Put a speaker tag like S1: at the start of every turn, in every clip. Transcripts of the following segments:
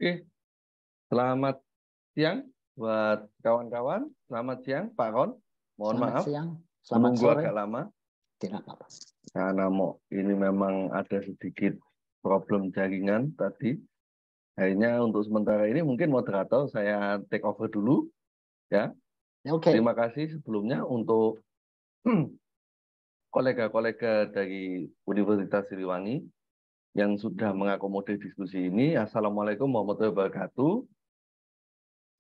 S1: Oke, selamat siang buat kawan-kawan. Selamat siang, Pak Ron. Mohon
S2: Selamat
S1: maaf,
S2: siang. Selamat
S1: menunggu
S2: sore.
S1: agak lama.
S2: Tidak apa-apa.
S1: Karena ini memang ada sedikit problem jaringan tadi. Akhirnya untuk sementara ini mungkin moderator saya take over dulu. Ya.
S2: Oke.
S1: Terima kasih sebelumnya untuk kolega-kolega dari Universitas Siliwangi yang sudah mengakomodir diskusi ini. Assalamualaikum warahmatullahi wabarakatuh.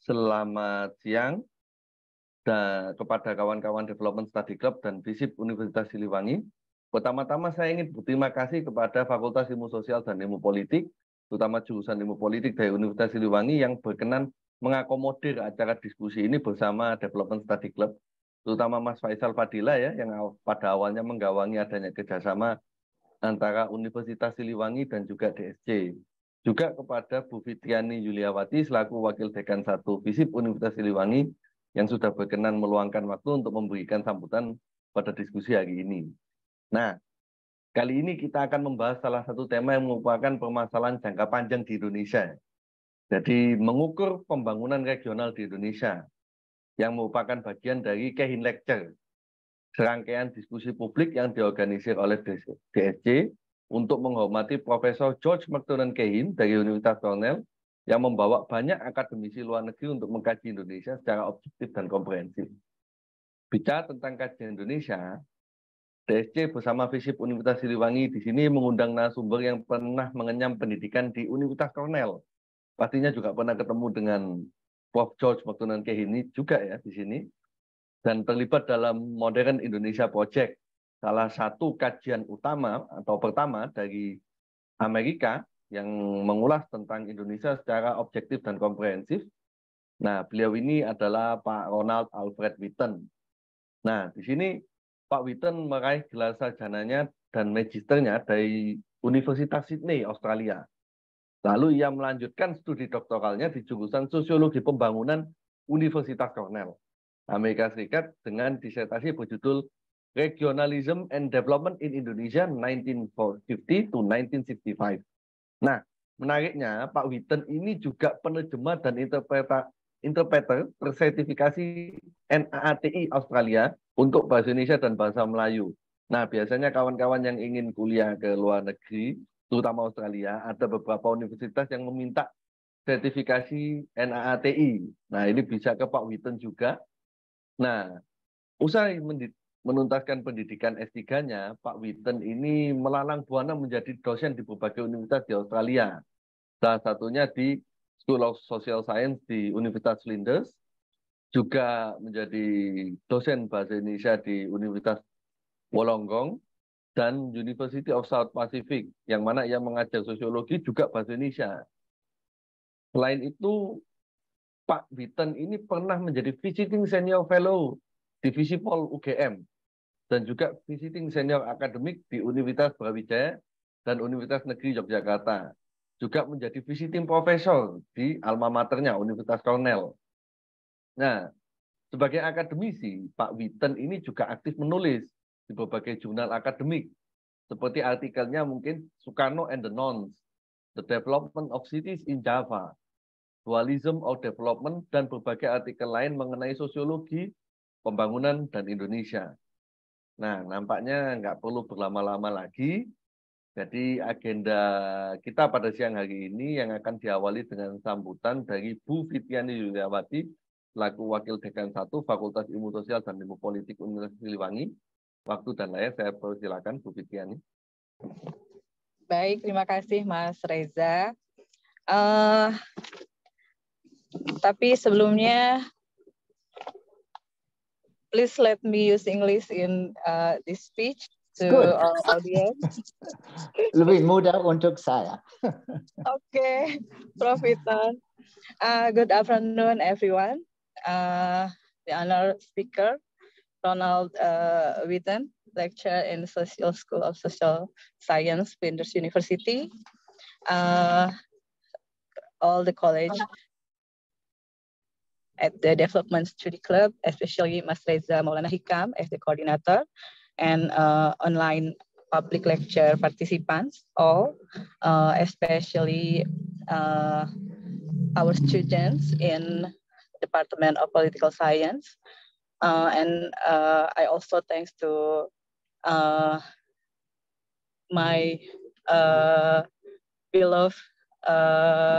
S1: Selamat siang dan kepada kawan-kawan Development Study Club dan FISIP Universitas Siliwangi. Pertama-tama saya ingin berterima kasih kepada Fakultas Ilmu Sosial dan Ilmu Politik, terutama jurusan Ilmu Politik dari Universitas Siliwangi yang berkenan mengakomodir acara diskusi ini bersama Development Study Club, terutama Mas Faisal Fadila ya, yang pada awalnya menggawangi adanya kerjasama antara Universitas Siliwangi dan juga DSC. Juga kepada Bu Fitriani Yuliawati selaku Wakil Dekan 1 FISIP Universitas Siliwangi yang sudah berkenan meluangkan waktu untuk memberikan sambutan pada diskusi hari ini. Nah, kali ini kita akan membahas salah satu tema yang merupakan permasalahan jangka panjang di Indonesia. Jadi, mengukur pembangunan regional di Indonesia yang merupakan bagian dari Kehin Lecture, serangkaian diskusi publik yang diorganisir oleh DSC untuk menghormati Profesor George McTurnan Kehin dari Universitas Cornell yang membawa banyak akademisi luar negeri untuk mengkaji Indonesia secara objektif dan komprehensif. Bicara tentang kajian Indonesia, DSC bersama FISIP Universitas Siliwangi di sini mengundang narasumber yang pernah mengenyam pendidikan di Universitas Cornell. Pastinya juga pernah ketemu dengan Prof. George McTurnan Kehin ini juga ya di sini. Dan terlibat dalam Modern Indonesia Project, salah satu kajian utama atau pertama dari Amerika yang mengulas tentang Indonesia secara objektif dan komprehensif. Nah, beliau ini adalah Pak Ronald Alfred Witton. Nah, di sini Pak Witton meraih gelar sarjananya dan magisternya dari Universitas Sydney, Australia. Lalu ia melanjutkan studi doktoralnya di jurusan Sosiologi Pembangunan Universitas Cornell, Amerika Serikat, dengan disertasi berjudul Regionalism and Development in Indonesia 1950 to 1965. Nah, menariknya Pak Witton ini juga penerjemah dan interpreter tersertifikasi NAATI Australia untuk bahasa Indonesia dan bahasa Melayu. Nah, biasanya kawan-kawan yang ingin kuliah ke luar negeri, terutama Australia, ada beberapa universitas yang meminta sertifikasi NAATI. Nah, ini bisa ke Pak Witton juga. Nah, usai menuntaskan pendidikan S3-nya, Pak Witton ini melalang buana menjadi dosen di berbagai universitas di Australia. Salah satunya di School of Social Science di Universitas Flinders, juga menjadi dosen bahasa Indonesia di Universitas Wollongong, dan University of South Pacific, yang mana ia mengajar sosiologi juga bahasa Indonesia. Selain itu, Pak Witton ini pernah menjadi visiting senior fellow di FISIPOL UGM dan juga visiting senior akademik di Universitas Brawijaya dan Universitas Negeri Yogyakarta. Juga menjadi visiting profesor di alma maternya Universitas Cornell. Nah, sebagai akademisi, Pak Witton ini juga aktif menulis di berbagai jurnal akademik seperti artikelnya mungkin Sukarno and the Nons, The Development of Cities in Java, Dualism of Development, dan berbagai artikel lain mengenai sosiologi, pembangunan, dan Indonesia. Nah, nampaknya nggak perlu berlama-lama lagi. Jadi agenda kita pada siang hari ini yang akan diawali dengan sambutan dari Bu Fitriani Yuliawati, selaku Wakil Dekan 1 Fakultas Ilmu Sosial dan Ilmu Politik Universitas Siliwangi. Waktu dan layar saya persilakan Bu Fitriani.
S3: Baik, terima kasih Mas Reza. Tapi sebelumnya, please let me use English in this speech to our audience.
S2: Lebih mudah untuk saya.
S3: Okay, Prof. Witton. Good afternoon, everyone. The honored speaker, Ronald Witton, lecturer in Social School of Social Science, Flinders University. All the college at the Development Study Club, especially Mas Reza Maulana Hikam as the coordinator, and online public lecture participants, all, especially our students in Department of Political Science. And I also thanks to my beloved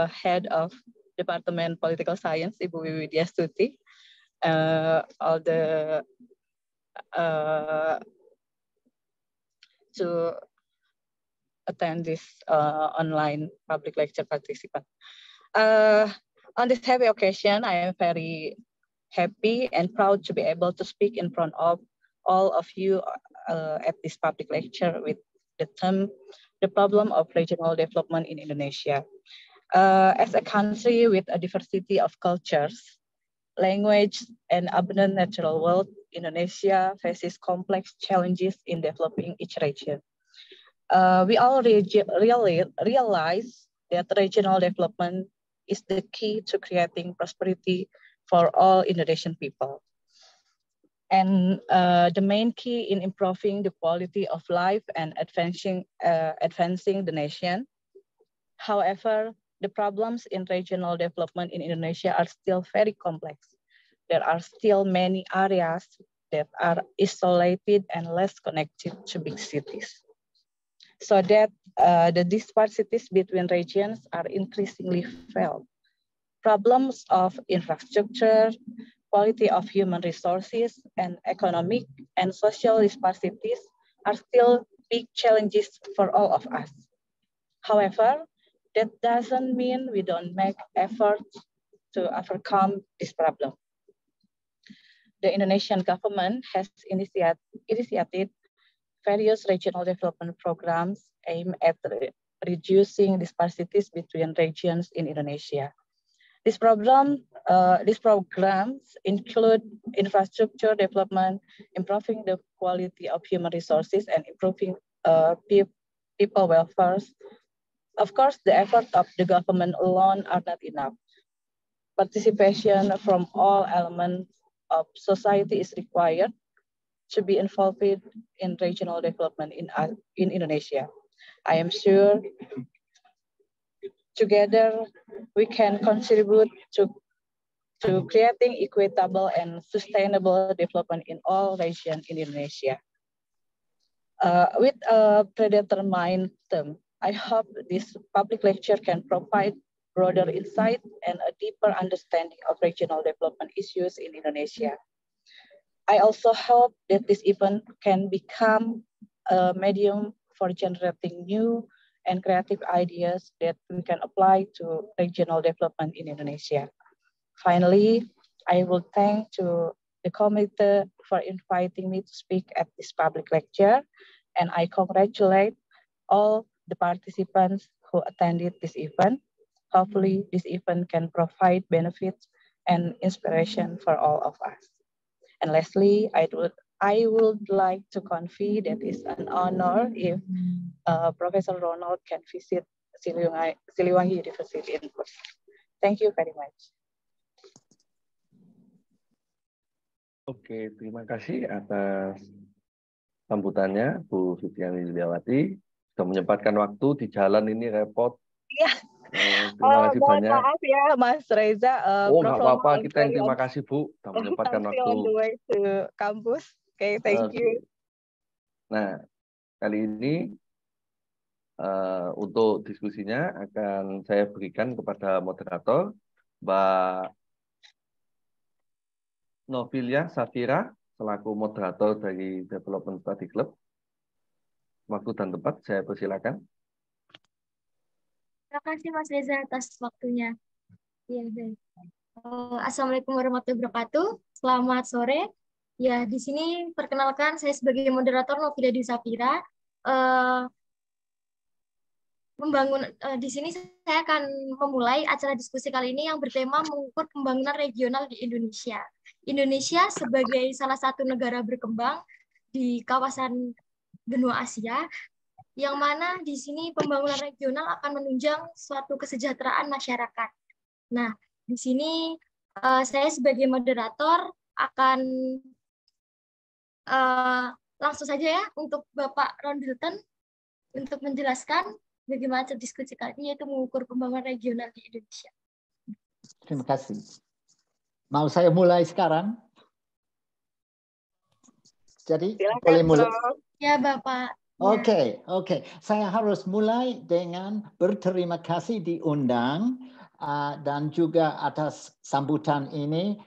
S3: head of Department Political Science, Ibu Widya Stuti, all the to attend this online public lecture participant. On this happy occasion, I am very happy and proud to be able to speak in front of all of you at this public lecture with the theme, the problem of regional development in Indonesia. As a country with a diversity of cultures, language, and abundant natural wealth, Indonesia faces complex challenges in developing each region. We all really realize that regional development is the key to creating prosperity for all Indonesian people. And the main key in improving the quality of life and advancing the nation. However, the problems in regional development in Indonesia are still very complex. There are still many areas that are isolated and less connected to big cities. So that the disparities between regions are increasingly felt. Problems of infrastructure, quality of human resources, and economic and social disparities are still big challenges for all of us. However, that doesn't mean we don't make efforts to overcome this problem. The Indonesian government has initiated various regional development programs aimed at reducing disparities between regions in Indonesia. These programs include infrastructure development, improving the quality of human resources, and improving people welfare. Of course, the efforts of the government alone are not enough. Participation from all elements of society is required to be involved in regional development in Indonesia. I am sure together we can contribute to creating equitable and sustainable development in all regions in Indonesia. With a predetermined theme, I hope this public lecture can provide broader insight and a deeper understanding of regional development issues in Indonesia. I also hope that this event can become a medium for generating new and creative ideas that we can apply to regional development in Indonesia. Finally, I will thank to the committee for inviting me to speak at this public lecture, and I congratulate all the participants who attended this event. Hopefully, this event can provide benefits and inspiration for all of us. And lastly, I would like to convey that it's an honor if Professor Ronald can visit Siliwangi University in person. Thank you very much.
S1: Oke, terima kasih atas sambutannya, Bu Fitriani Yuliawati. Sudah menyempatkan waktu di jalan ini repot.
S3: Iya.
S1: Terima kasih banyak.
S3: Maaf ya, Mas Reza.
S1: Nggak apa-apa. Kita yang terima kasih, Bu. Sudah menyempatkan waktu.
S3: On the way to kampus. Oke, thank you.
S1: Nah, kali ini untuk diskusinya akan saya berikan kepada moderator, Mbak Novilia Safira, selaku moderator dari Development Study Club. Waktu dan tempat, saya persilakan.
S4: Terima kasih Mas Reza atas waktunya. Ya, baik. Assalamualaikum warahmatullahi wabarakatuh. Selamat sore. Ya, di sini perkenalkan saya sebagai moderator Novilia Safira. Di sini saya akan memulai acara diskusi kali ini yang bertema mengukur pembangunan regional di Indonesia. Indonesia sebagai salah satu negara berkembang di kawasan benua Asia, yang mana di sini pembangunan regional akan menunjang suatu kesejahteraan masyarakat. Nah, di sini saya sebagai moderator akan langsung saja ya untuk Bapak Ronald Witton untuk menjelaskan bagaimana diskusi kali ini, yaitu mengukur pembangunan regional di Indonesia.
S2: Terima kasih. Mau saya mulai sekarang? Jadi
S3: Silakan,
S2: boleh mulai.
S3: Prof.
S4: Ya, Bapak.
S2: Oke. Saya harus mulai dengan berterima kasih diundang dan juga atas sambutan ini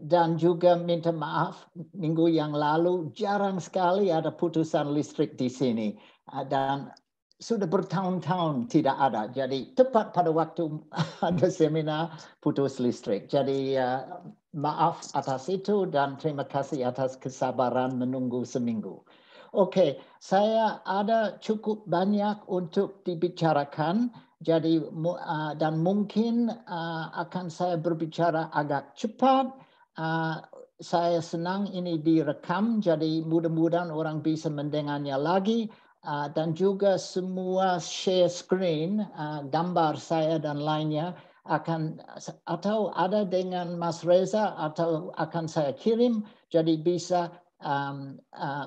S2: dan juga minta maaf minggu yang lalu jarang sekali ada putusan listrik di sini dan sudah bertahun-tahun tidak ada. Jadi tepat pada waktu ada seminar putus listrik. Jadi maaf atas itu dan terima kasih atas kesabaran menunggu seminggu. Oke, saya ada cukup banyak untuk dibicarakan, jadi dan mungkin akan saya berbicara agak cepat. Saya senang ini direkam, jadi mudah-mudahan orang bisa mendengarnya lagi. Dan juga semua share screen, gambar saya dan lainnya akan atau ada dengan Mas Reza atau akan saya kirim, jadi bisa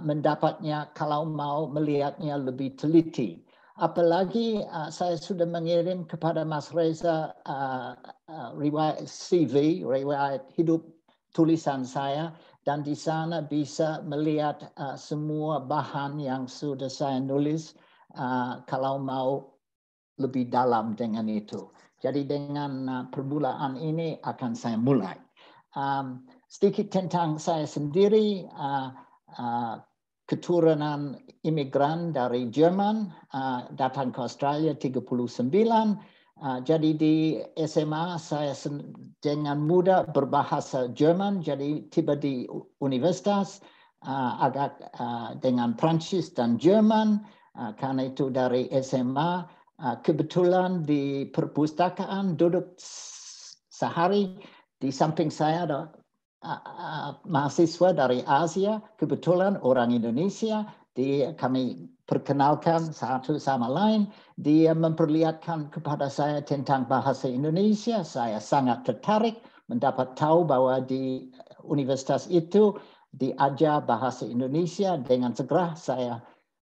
S2: mendapatnya kalau mau melihatnya lebih teliti. Apalagi saya sudah mengirim kepada Mas Reza riwayat CV, riwayat hidup tulisan saya, dan di sana bisa melihat semua bahan yang sudah saya nulis kalau mau lebih dalam dengan itu. Jadi dengan permulaan ini akan saya mulai. Sedikit tentang saya sendiri, keturunan imigran dari Jerman, datang ke Australia 39. Jadi di SMA saya dengan mudah berbahasa Jerman, jadi tiba di universitas agak dengan Prancis dan Jerman, karena itu dari SMA kebetulan di perpustakaan duduk sehari. Di samping saya ada mahasiswa dari Asia, kebetulan orang Indonesia. Kami perkenalkan satu sama lain. Dia memperlihatkan kepada saya tentang bahasa Indonesia. Saya sangat tertarik mendapat tahu bahwa di universitas itu diajar bahasa Indonesia. Dengan segera saya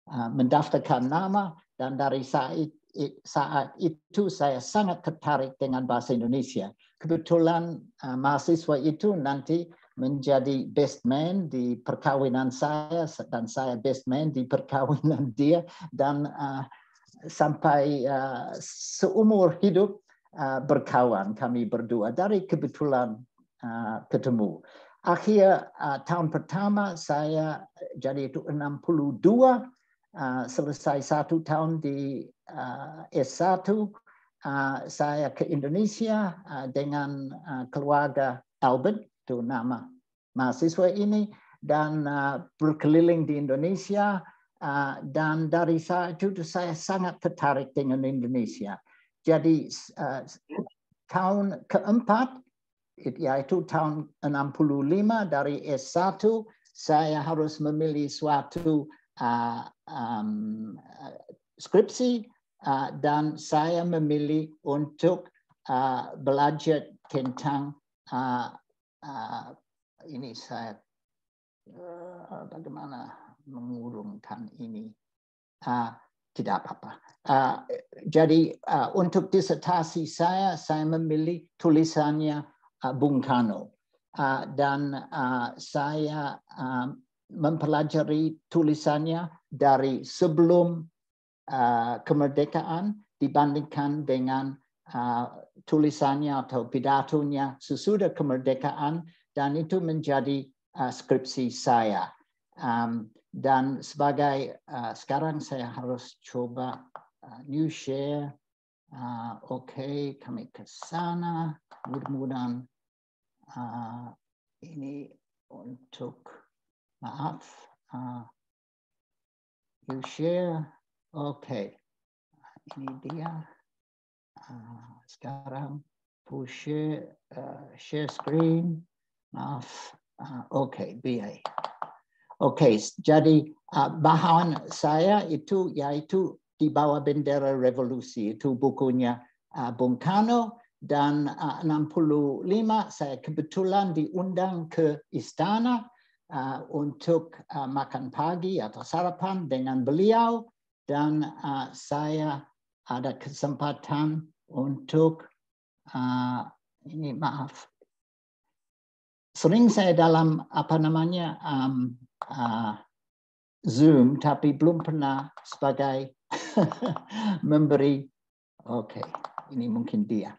S2: mendaftarkan nama dan dari saat itu saya sangat tertarik dengan bahasa Indonesia. Kebetulan mahasiswa itu nanti menjadi best man di perkawinan saya dan saya best man di perkawinan dia dan sampai seumur hidup berkawan kami berdua dari kebetulan ketemu. Akhir tahun pertama saya jadi itu 62 selesai 1 tahun di S1. Saya ke Indonesia dengan keluarga Albert, itu nama mahasiswa ini, dan berkeliling di Indonesia. Dan dari saat itu saya sangat tertarik dengan Indonesia. Jadi tahun keempat, yaitu tahun 65 dari S1, saya harus memilih suatu skripsi. Dan saya memilih untuk belajar tentang ini saya bagaimana mengurungkan ini tidak apa-apa. Jadi untuk disertasi saya memilih tulisannya Bung Karno dan saya mempelajari tulisannya dari sebelum kemerdekaan dibandingkan dengan tulisannya atau pidatonya sesudah kemerdekaan, dan itu menjadi skripsi saya. Dan sebagai sekarang saya harus coba new share. Oke, kami ke sana. Mudah-mudahan ini untuk maaf. You share. Oke, ini dia. Sekarang push share screen. Maaf. Oke, BA. Oke, jadi bahan saya itu yaitu di bawah bendera revolusi, itu bukunya Bung Karno, dan 65 saya kebetulan diundang ke istana untuk makan pagi atau sarapan dengan beliau. Dan saya ada kesempatan untuk ini maaf. Sering saya dalam Zoom, tapi belum pernah sebagai memberi. Oke, ini mungkin dia.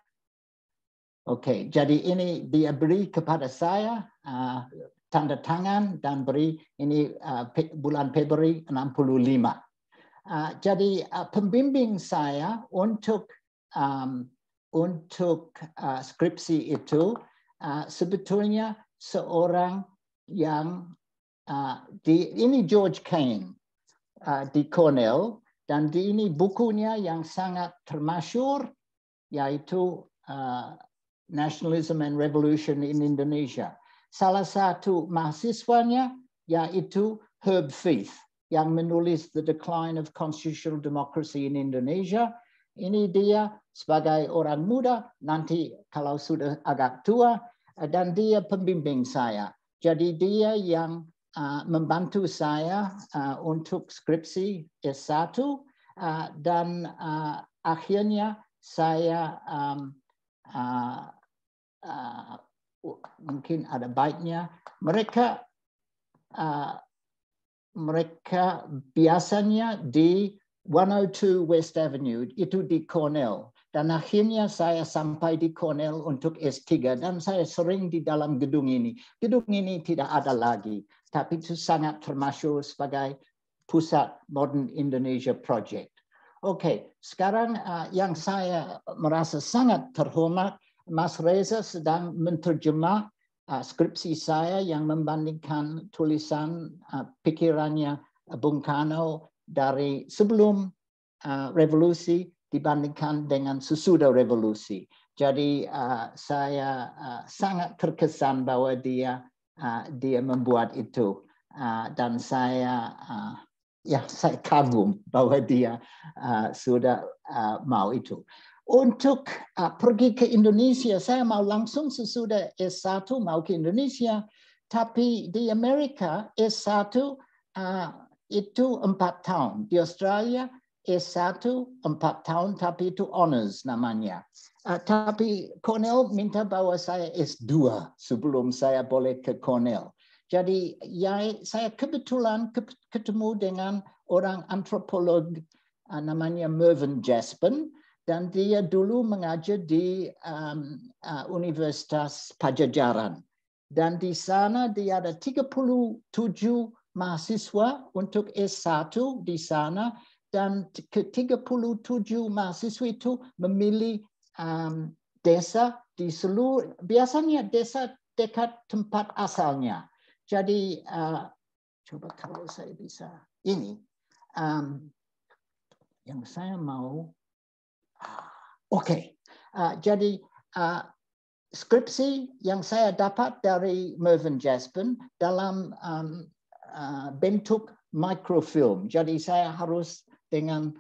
S2: Oke, jadi ini dia beri kepada saya tanda tangan dan beri ini bulan Februari 65. Jadi pembimbing saya untuk skripsi itu sebetulnya seorang yang ini George Kane di Cornell, dan ini bukunya yang sangat termasyhur, yaitu Nationalism and Revolution in Indonesia. Salah satu mahasiswanya yaitu Herb Feith yang menulis The Decline of Constitutional Democracy in Indonesia. Ini dia sebagai orang muda, nanti kalau sudah agak tua, dan dia pembimbing saya. Jadi dia yang membantu saya untuk skripsi S1, dan akhirnya saya mungkin ada baiknya mereka biasanya di 102 West Avenue itu di Cornell, dan akhirnya saya sampai di Cornell untuk S3, dan saya sering di dalam gedung ini. Gedung ini tidak ada lagi, tapi itu sangat termasyhur sebagai Pusat Modern Indonesia Project. Oke, sekarang yang saya merasa sangat terhormat, Mas Reza sedang menerjemah skripsi saya yang membandingkan tulisan pikirannya Bung Karno dari sebelum revolusi dibandingkan dengan sesudah revolusi. Jadi saya sangat terkesan bahwa dia membuat itu, dan saya kagum bahwa dia sudah mau itu. Untuk pergi ke Indonesia, saya mau langsung sesudah S1 mau ke Indonesia, tapi di Amerika S1 itu 4 tahun. Di Australia S1 4 tahun, tapi itu honors namanya. Tapi Cornell minta bahwa saya S2 sebelum saya boleh ke Cornell. Jadi saya kebetulan ketemu dengan orang antropolog namanya Mervyn Jaspen, dan dia dulu mengajar di Universitas Pajajaran. Dan di sana dia ada 37 mahasiswa untuk S1 di sana, dan ke-37 mahasiswa itu memilih desa di seluruh, biasanya desa dekat tempat asalnya. Jadi coba kalau saya bisa ini yang saya mau. Oke. Jadi skripsi yang saya dapat dari Mervyn Jaspen dalam bentuk microfilm. Jadi saya harus dengan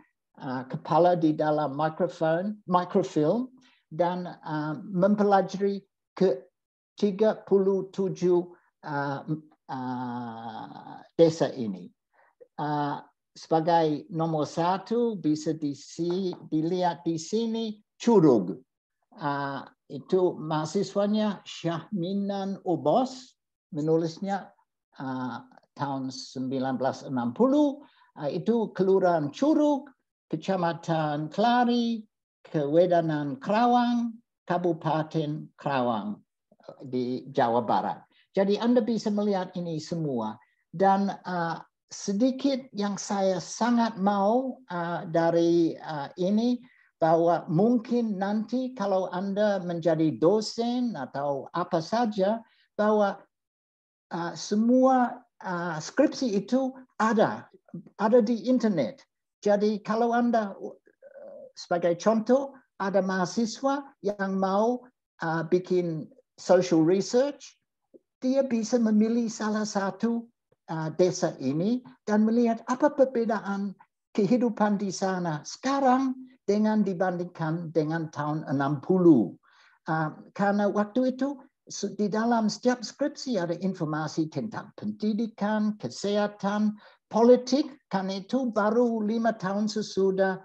S2: kepala di dalam microfilm dan mempelajari ke 37 desa ini. Sebagai nomor 1 bisa dilihat di sini Curug. Itu mahasiswanya Syahminan Obos, menulisnya tahun 1960. Itu Kelurahan Curug, Kecamatan Kelari, Kewedanan Kerawang, Kabupaten Kerawang di Jawa Barat. Jadi Anda bisa melihat ini semua. Dan sedikit yang saya sangat mau dari ini, bahwa mungkin nanti kalau Anda menjadi dosen atau apa saja, bahwa semua skripsi itu ada di internet. Jadi kalau Anda sebagai contoh ada mahasiswa yang mau bikin social research, dia bisa memilih salah satu desa ini dan melihat apa perbedaan kehidupan di sana sekarang dengan dibandingkan dengan tahun 60. Karena waktu itu di dalam setiap skripsi ada informasi tentang pendidikan, kesehatan, politik, karena itu baru 5 tahun sesudah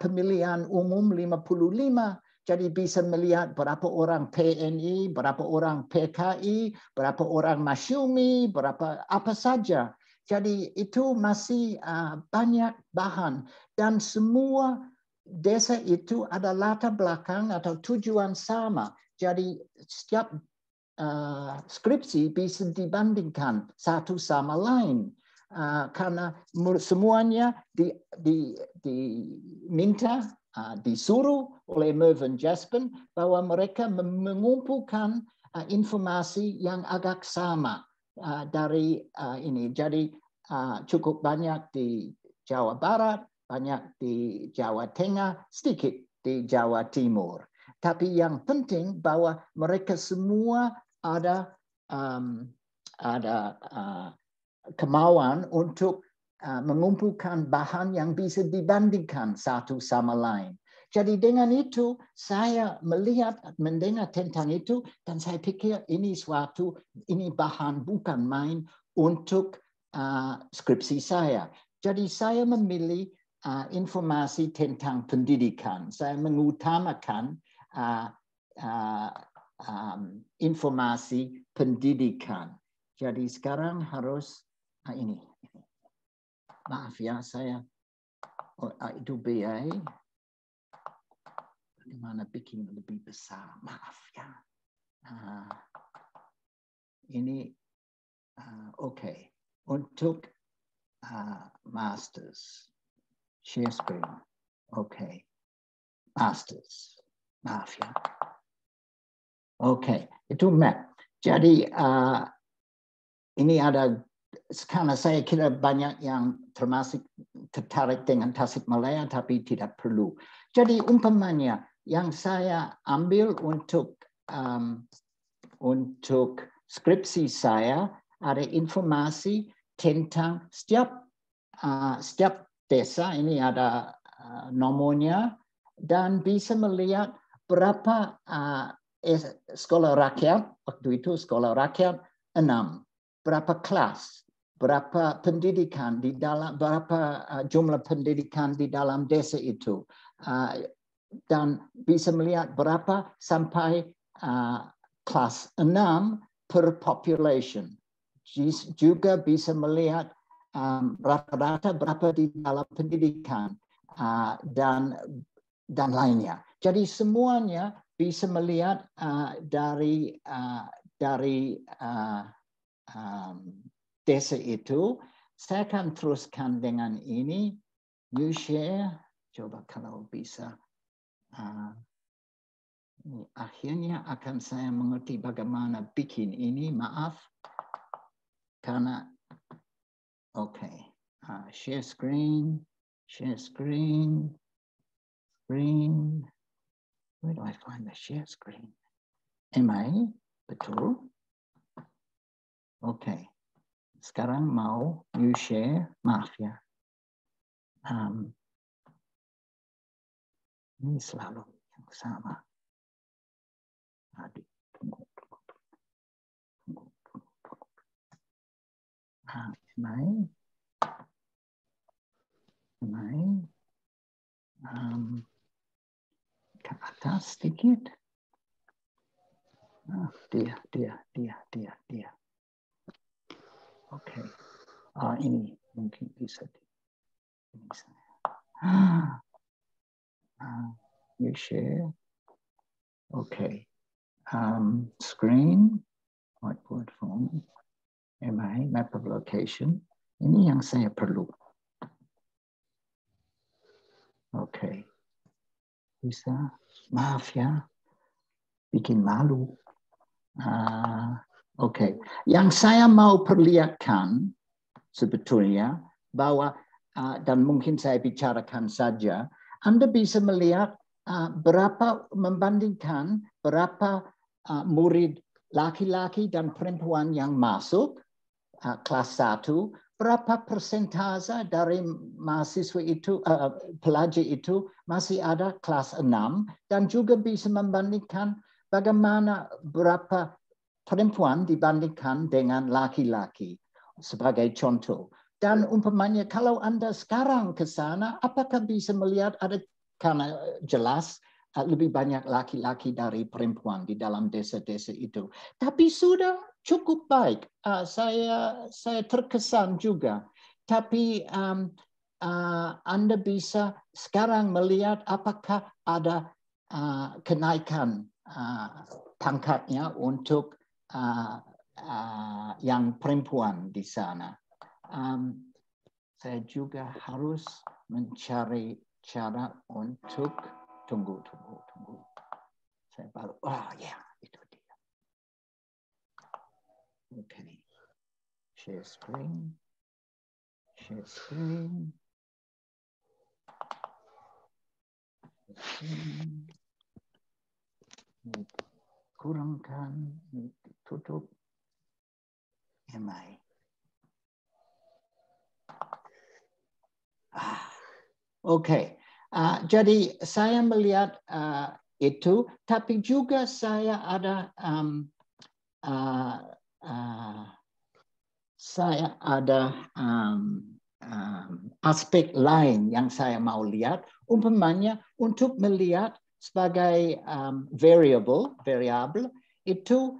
S2: pemilihan umum 55. Jadi bisa melihat berapa orang PNI, berapa orang PKI, berapa orang masyumi, berapa apa saja. Jadi itu masih banyak bahan. Dan semua desa itu ada latar belakang atau tujuan sama. Jadi setiap skripsi bisa dibandingkan satu sama lain. Karena semuanya diminta, disuruh oleh Mervyn Jaspen bahwa mereka mengumpulkan informasi yang agak sama dari ini. Jadi cukup banyak di Jawa Barat, banyak di Jawa Tengah, sedikit di Jawa Timur. Tapi yang penting bahwa mereka semua ada kemauan untuk mengumpulkan bahan yang bisa dibandingkan satu sama lain. Jadi dengan itu saya melihat, mendengar tentang itu, dan saya pikir ini bahan bukan main untuk skripsi saya. Jadi saya memilih informasi tentang pendidikan. Saya mengutamakan informasi pendidikan. Jadi sekarang harus ini. Maaf ya, saya itu BA. Bagaimana bikin lebih besar? Maaf ya. Ini oke. Untuk masters, share screen. Oke. Masters. Maaf ya. Oke, itu map. Jadi ini ada, karena saya kira banyak yang tertarik dengan Tasikmalaya tapi tidak perlu. Jadi umpamanya yang saya ambil untuk skripsi saya ada informasi tentang setiap desa, ini ada nomornya, dan bisa melihat berapa sekolah rakyat, waktu itu sekolah rakyat 6, berapa kelas, berapa pendidikan di dalam, berapa jumlah pendidikan di dalam desa itu, dan bisa melihat berapa sampai kelas 6 per population. Juga bisa melihat rata-rata berapa di dalam pendidikan dan lainnya. Jadi semuanya bisa melihat dari desa itu. Saya akan teruskan dengan ini. You share. Coba kalau bisa. Akhirnya akan saya mengerti bagaimana bikin ini. Maaf. Karena, oke. Share screen. Share screen. Screen. Where do I find the share screen? Betul? Oke. Sekarang mau you share. Maaf ya. Ini selalu yang sama. Aduh, tunggu. Ke atas sedikit. Dia. Oke. Ini mungkin bisa. You share. Okay. Screen. Whiteboard form. Map of location. Ini yang saya perlu. Oke. Bisa. Maaf ya. Bikin malu. Oke. Yang saya mau perlihatkan sebetulnya bahwa dan mungkin saya bicarakan saja, Anda bisa melihat berapa membandingkan berapa murid laki-laki dan perempuan yang masuk kelas 1, berapa persentase dari mahasiswa itu, pelajar itu masih ada kelas 6, dan juga bisa membandingkan bagaimana berapa perempuan dibandingkan dengan laki-laki sebagai contoh. Dan umpamanya kalau Anda sekarang ke sana, apakah bisa melihat ada, karena jelas lebih banyak laki-laki dari perempuan di dalam desa-desa itu. Tapi sudah cukup baik. Saya terkesan juga. Tapi Anda bisa sekarang melihat apakah ada kenaikan pangkatnya untuk yang perempuan di sana. Saya juga harus mencari cara untuk tunggu. Saya baru, ya, itu dia. Okay. Share screen. Kurangkan, tutup. MI. Oke. Jadi saya melihat itu, tapi juga saya ada aspek lain yang saya mau lihat, umpamanya untuk melihat sebagai variable itu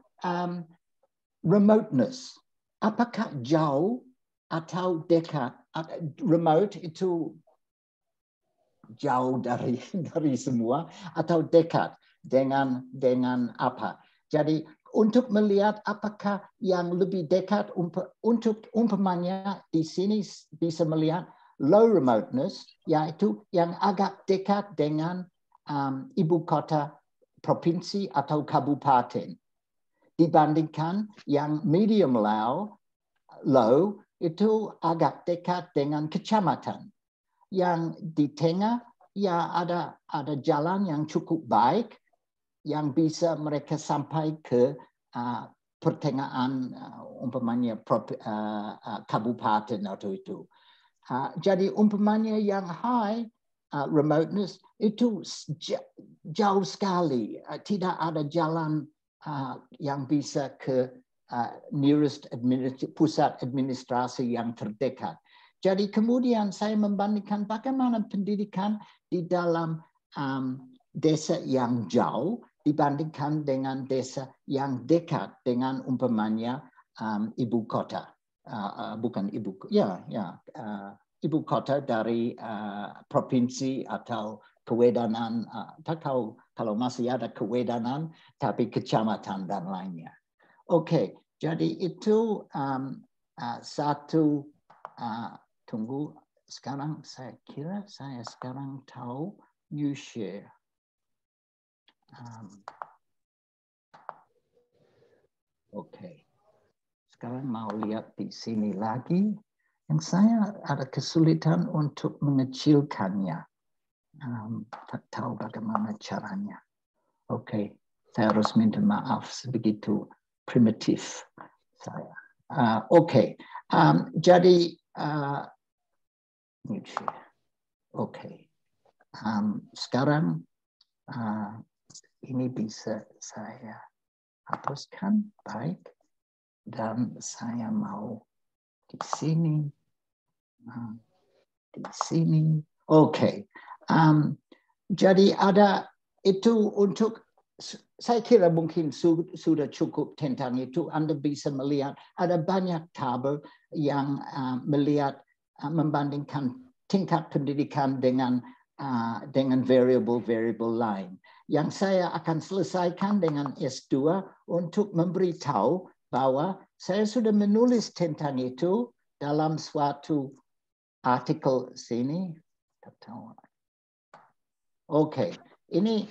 S2: remoteness. Apakah jauh atau dekat? Remote itu jauh dari semua atau dekat dengan apa? Jadi untuk melihat apakah yang lebih dekat untuk umpamanya di sini bisa melihat low remoteness, yaitu yang agak dekat dengan ibu kota provinsi atau kabupaten, dibandingkan yang medium low itu agak dekat dengan kecamatan. Yang di tengah ya ada jalan yang cukup baik yang bisa mereka sampai ke pertengahan umpamanya kabupaten atau itu. Jadi umpamanya yang high remoteness itu jauh sekali, tidak ada jalan yang bisa ke nearest pusat administrasi yang terdekat. Jadi kemudian saya membandingkan bagaimana pendidikan di dalam desa yang jauh dibandingkan dengan desa yang dekat dengan umpamanya ibu kota, ibu kota dari provinsi atau kewedanan, kalau masih ada kewedanan, tapi kecamatan dan lainnya. Oke, jadi itu satu. Tunggu, sekarang saya kira saya sekarang tahu new share. Oke. Sekarang mau lihat di sini lagi. Yang saya ada kesulitan untuk mengecilkannya. Tak tahu bagaimana caranya. Oke, saya harus minta maaf sebegitu primitif saya. Oke, jadi oke. Sekarang ini bisa saya hapuskan, baik. Dan saya mau di sini. Oke. Jadi ada itu untuk, saya kira mungkin sudah cukup tentang itu. Anda bisa melihat ada banyak tabel yang melihat membandingkan tingkat pendidikan dengan variable lain. Yang saya akan selesaikan dengan S2 untuk memberitahu bahwa saya sudah menulis tentang itu dalam suatu artikel sini. Oke, ini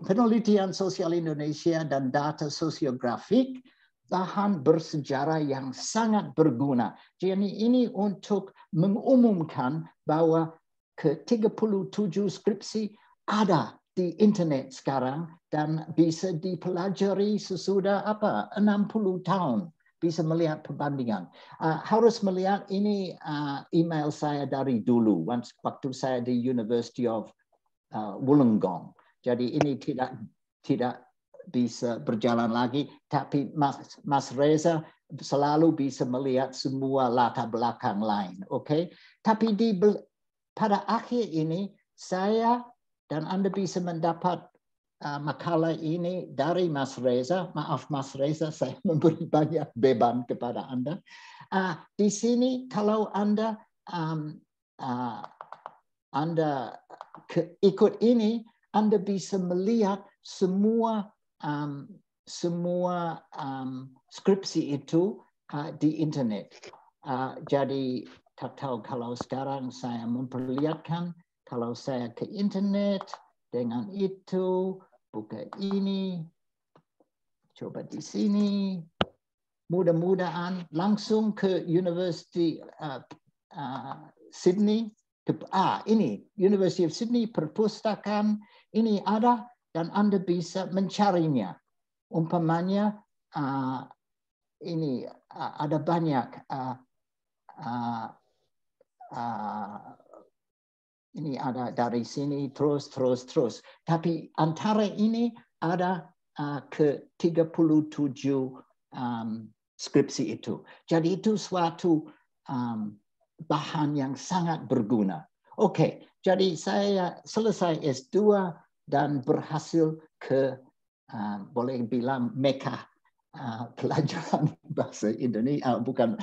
S2: penelitian sosial Indonesia dan data sosiografik, bahan bersejarah yang sangat berguna. Jadi ini untuk mengumumkan bahwa ke-37 skripsi ada di internet sekarang dan bisa dipelajari sesudah 60 tahun. Bisa melihat perbandingan. Harus melihat ini email saya dari dulu, waktu saya di University of Wollongong. Jadi ini tidak bisa berjalan lagi, tapi Mas Reza selalu bisa melihat semua latar belakang lain, oke? Tapi pada akhir ini saya dan Anda bisa mendapat makalah ini dari Mas Reza. Maaf Mas Reza, saya memberi banyak beban kepada Anda. Di sini kalau Anda ikut ini, Anda bisa melihat semua skripsi itu di internet. Jadi tak tahu kalau sekarang saya memperlihatkan, kalau saya ke internet dengan itu, buka ini, coba di sini, mudah-mudahan langsung ke University Sydney. Ini University of Sydney, perpustakaan ini ada dan Anda bisa mencarinya. Umpamanya ini ada banyak ini ada dari sini terus. Tapi antara ini ada ke 37 skripsi itu. Jadi itu suatu bahan yang sangat berguna. Oke, jadi saya selesai S2 dan berhasil ke boleh bilang Mekah pelajaran bahasa Indonesia, bukan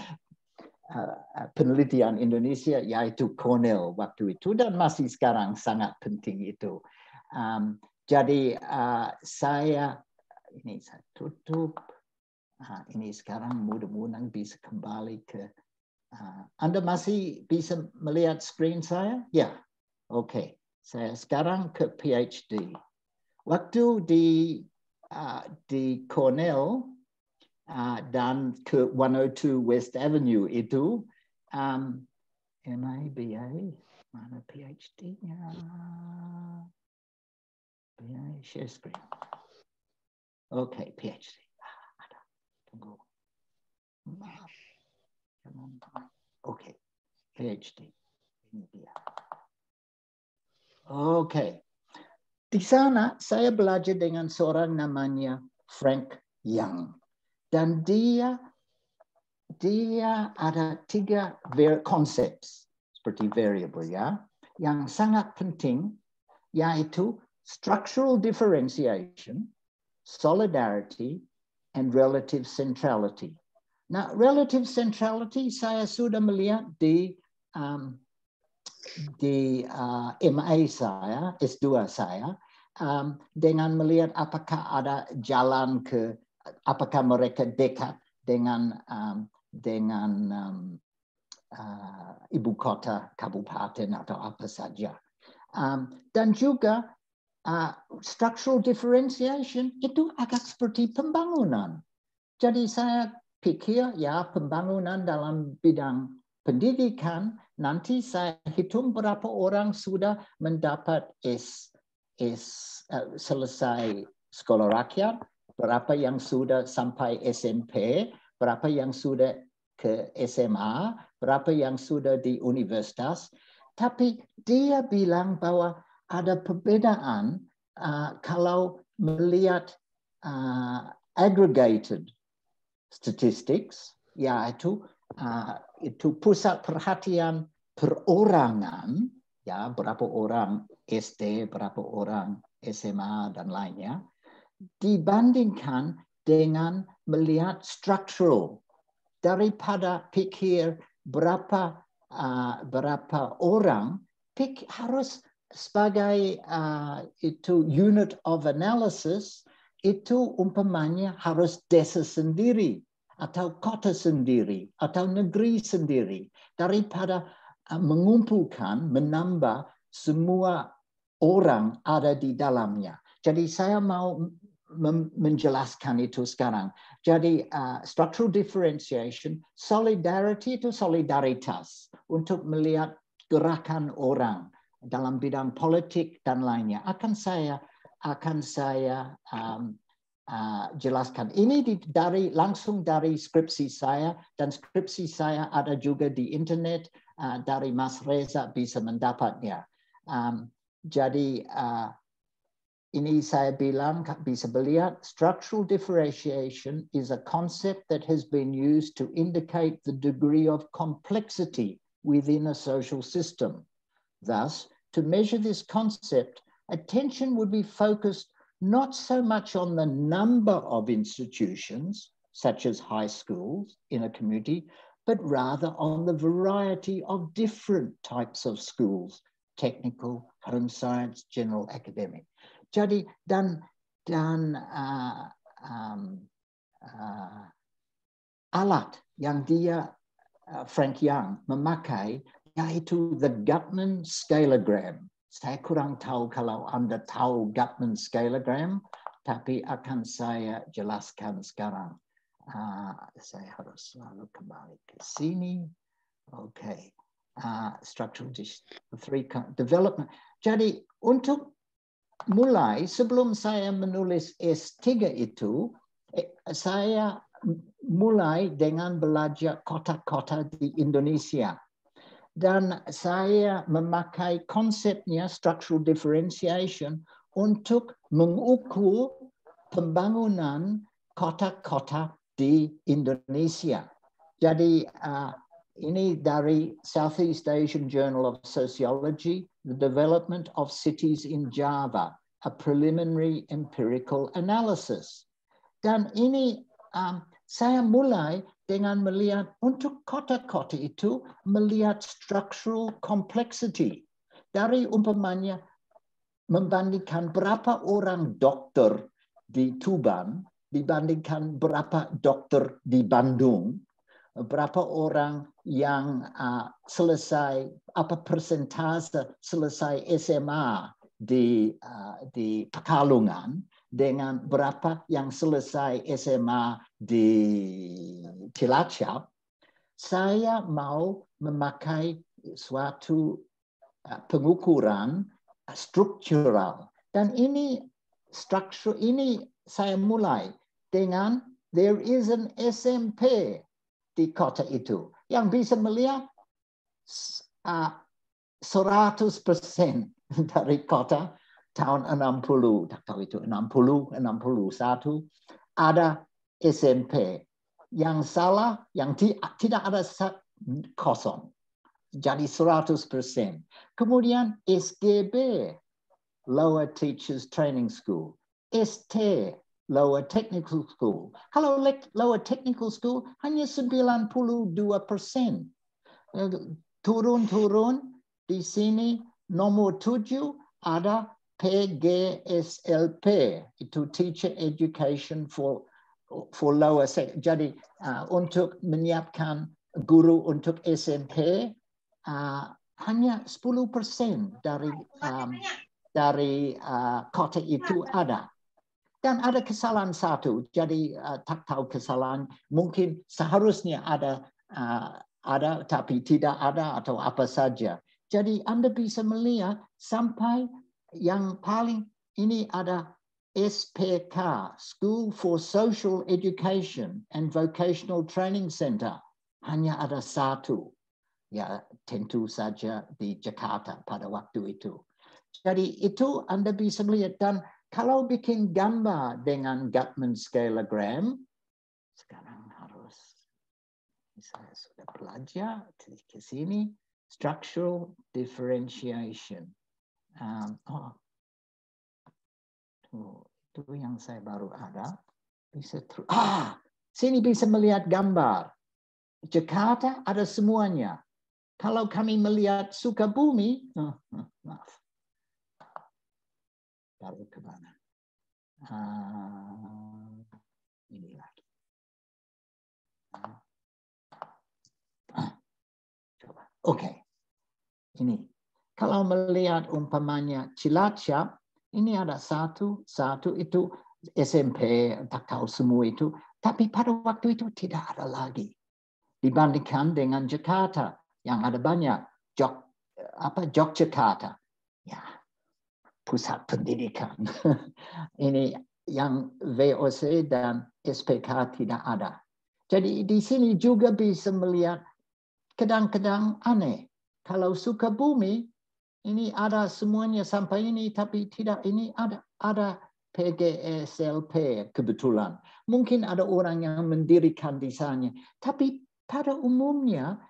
S2: penelitian Indonesia, yaitu Cornell waktu itu, dan masih sekarang sangat penting itu. Jadi saya tutup. Ini sekarang mudah-mudahan bisa kembali ke. Anda masih bisa melihat screen saya? Ya, oke. Saya sekarang ke PhD. Waktu di Cornell dan ke 102 West Avenue itu, MA, mana PhD-nya? BA, share screen. Oke, PhD. Ada. Tunggu. Maaf. Oke, PhD. Ini dia. Oke. Di sana saya belajar dengan seorang namanya Frank Young. Dan dia ada 3 konsep seperti variable ya, yang sangat penting, yaitu structural differentiation, solidarity, and relative centrality. Nah, relative centrality saya sudah melihat di MA saya, S2 saya, dengan melihat apakah ada jalan ke, apakah mereka dekat dengan ibu kota, kabupaten atau apa saja. Dan juga structural differentiation itu agak seperti pembangunan. Jadi saya pikir ya pembangunan dalam bidang pendidikan, nanti saya hitung berapa orang sudah mendapat selesai sekolah rakyat, berapa yang sudah sampai SMP, berapa yang sudah ke SMA, berapa yang sudah di universitas. Tapi dia bilang bahwa ada perbedaan kalau melihat aggregated statistics, yaitu itu pusat perhatian perorangan, ya berapa orang SD, berapa orang SMA dan lainnya, dibandingkan dengan melihat structural, daripada pikir berapa orang, harus sebagai itu unit of analysis, itu umpamanya harus desa sendiri atau kota sendiri atau negeri sendiri, daripada mengumpulkan, menambah semua orang ada di dalamnya. Jadi saya mau menjelaskan itu sekarang. Jadi structural differentiation, solidarity itu solidaritas untuk melihat gerakan orang dalam bidang politik dan lainnya. Akan saya jelaskan. Ini langsung dari skripsi saya, dan skripsi saya ada juga di internet, dari Mas Reza bisa mendapatnya. Jadi ini saya bilang, bisa melihat, structural differentiation is a concept that has been used to indicate the degree of complexity within a social system. Thus, to measure this concept, attention would be focused not so much on the number of institutions, such as high schools in a community, but rather on the variety of different types of schools, technical, home science, general academic. Jadi alat yang dia Frank Young memakai yaitu the Gutman scalegram. Saya kurang tahu kalau Anda tahu Gutman scalegram, tapi akan saya jelaskan sekarang. Saya harus selalu kembali ke sini. Okay. Structural development. Jadi untuk mulai, sebelum saya menulis S3 itu, saya mulai dengan belajar kota-kota di Indonesia. Dan saya memakai konsepnya structural differentiation untuk mengukur pembangunan kota-kota di Indonesia. Jadi ini dari Southeast Asian Journal of Sociology, The Development of Cities in Java, a Preliminary Empirical Analysis. Dan ini saya mulai dengan melihat untuk kota-kota itu, melihat structural complexity. Dari umpamanya, membandingkan berapa orang dokter di Tuban, dibandingkan berapa dokter di Bandung, berapa orang yang selesai, apa persentase selesai SMA di Pekalongan, dengan berapa yang selesai SMA di Cilacap, saya mau memakai suatu pengukuran struktural. Dan ini struktur ini saya mulai dengan there is an SMP di kota itu yang bisa melihat 100% dari kota tahun 60, tak tahu itu 60, 61, ada SMP. Yang salah, yang tidak ada kosong. Jadi 100%. Kemudian SGB, Lower Teachers Training School. ST, Lower Technical School. Kalau Lower Technical School hanya 92%. Turun-turun di sini nomor 7 ada PGSLP, itu Teacher Education for Lower Secondary. Jadi untuk menyiapkan guru untuk SMP hanya 10% dari kota itu ada. Dan ada kesalahan satu, jadi tak tahu kesalahan, mungkin seharusnya ada tapi tidak ada atau apa saja. Jadi Anda bisa melihat sampai yang paling ini ada SPK, School for Social Education and Vocational Training Center. Hanya ada satu. Ya, tentu saja di Jakarta pada waktu itu. Jadi itu Anda bisa melihat. Dan kalau bikin gambar dengan Gutman scalegram, sekarang harus, saya sudah belajar ke sini, structural differentiation. Itu yang saya baru ada. Sini bisa melihat gambar. Jakarta ada semuanya. Kalau kami melihat Sukabumi, maaf. Baru ke mana? Ini lagi. Coba. Oke. Ini. Kalau melihat umpamanya Cilacap, ini ada satu itu SMP, tak tahu semua itu. Tapi pada waktu itu tidak ada lagi. Dibandingkan dengan Jakarta, yang ada banyak. Yogyakarta. Ya, pusat pendidikan. Ini yang VOC dan SPK tidak ada. Jadi di sini juga bisa melihat kadang-kadang aneh. Kalau Sukabumi, ini ada semuanya sampai ini, tapi tidak ini ada PGSLP kebetulan. Mungkin ada orang yang mendirikan desainnya. Tapi pada umumnya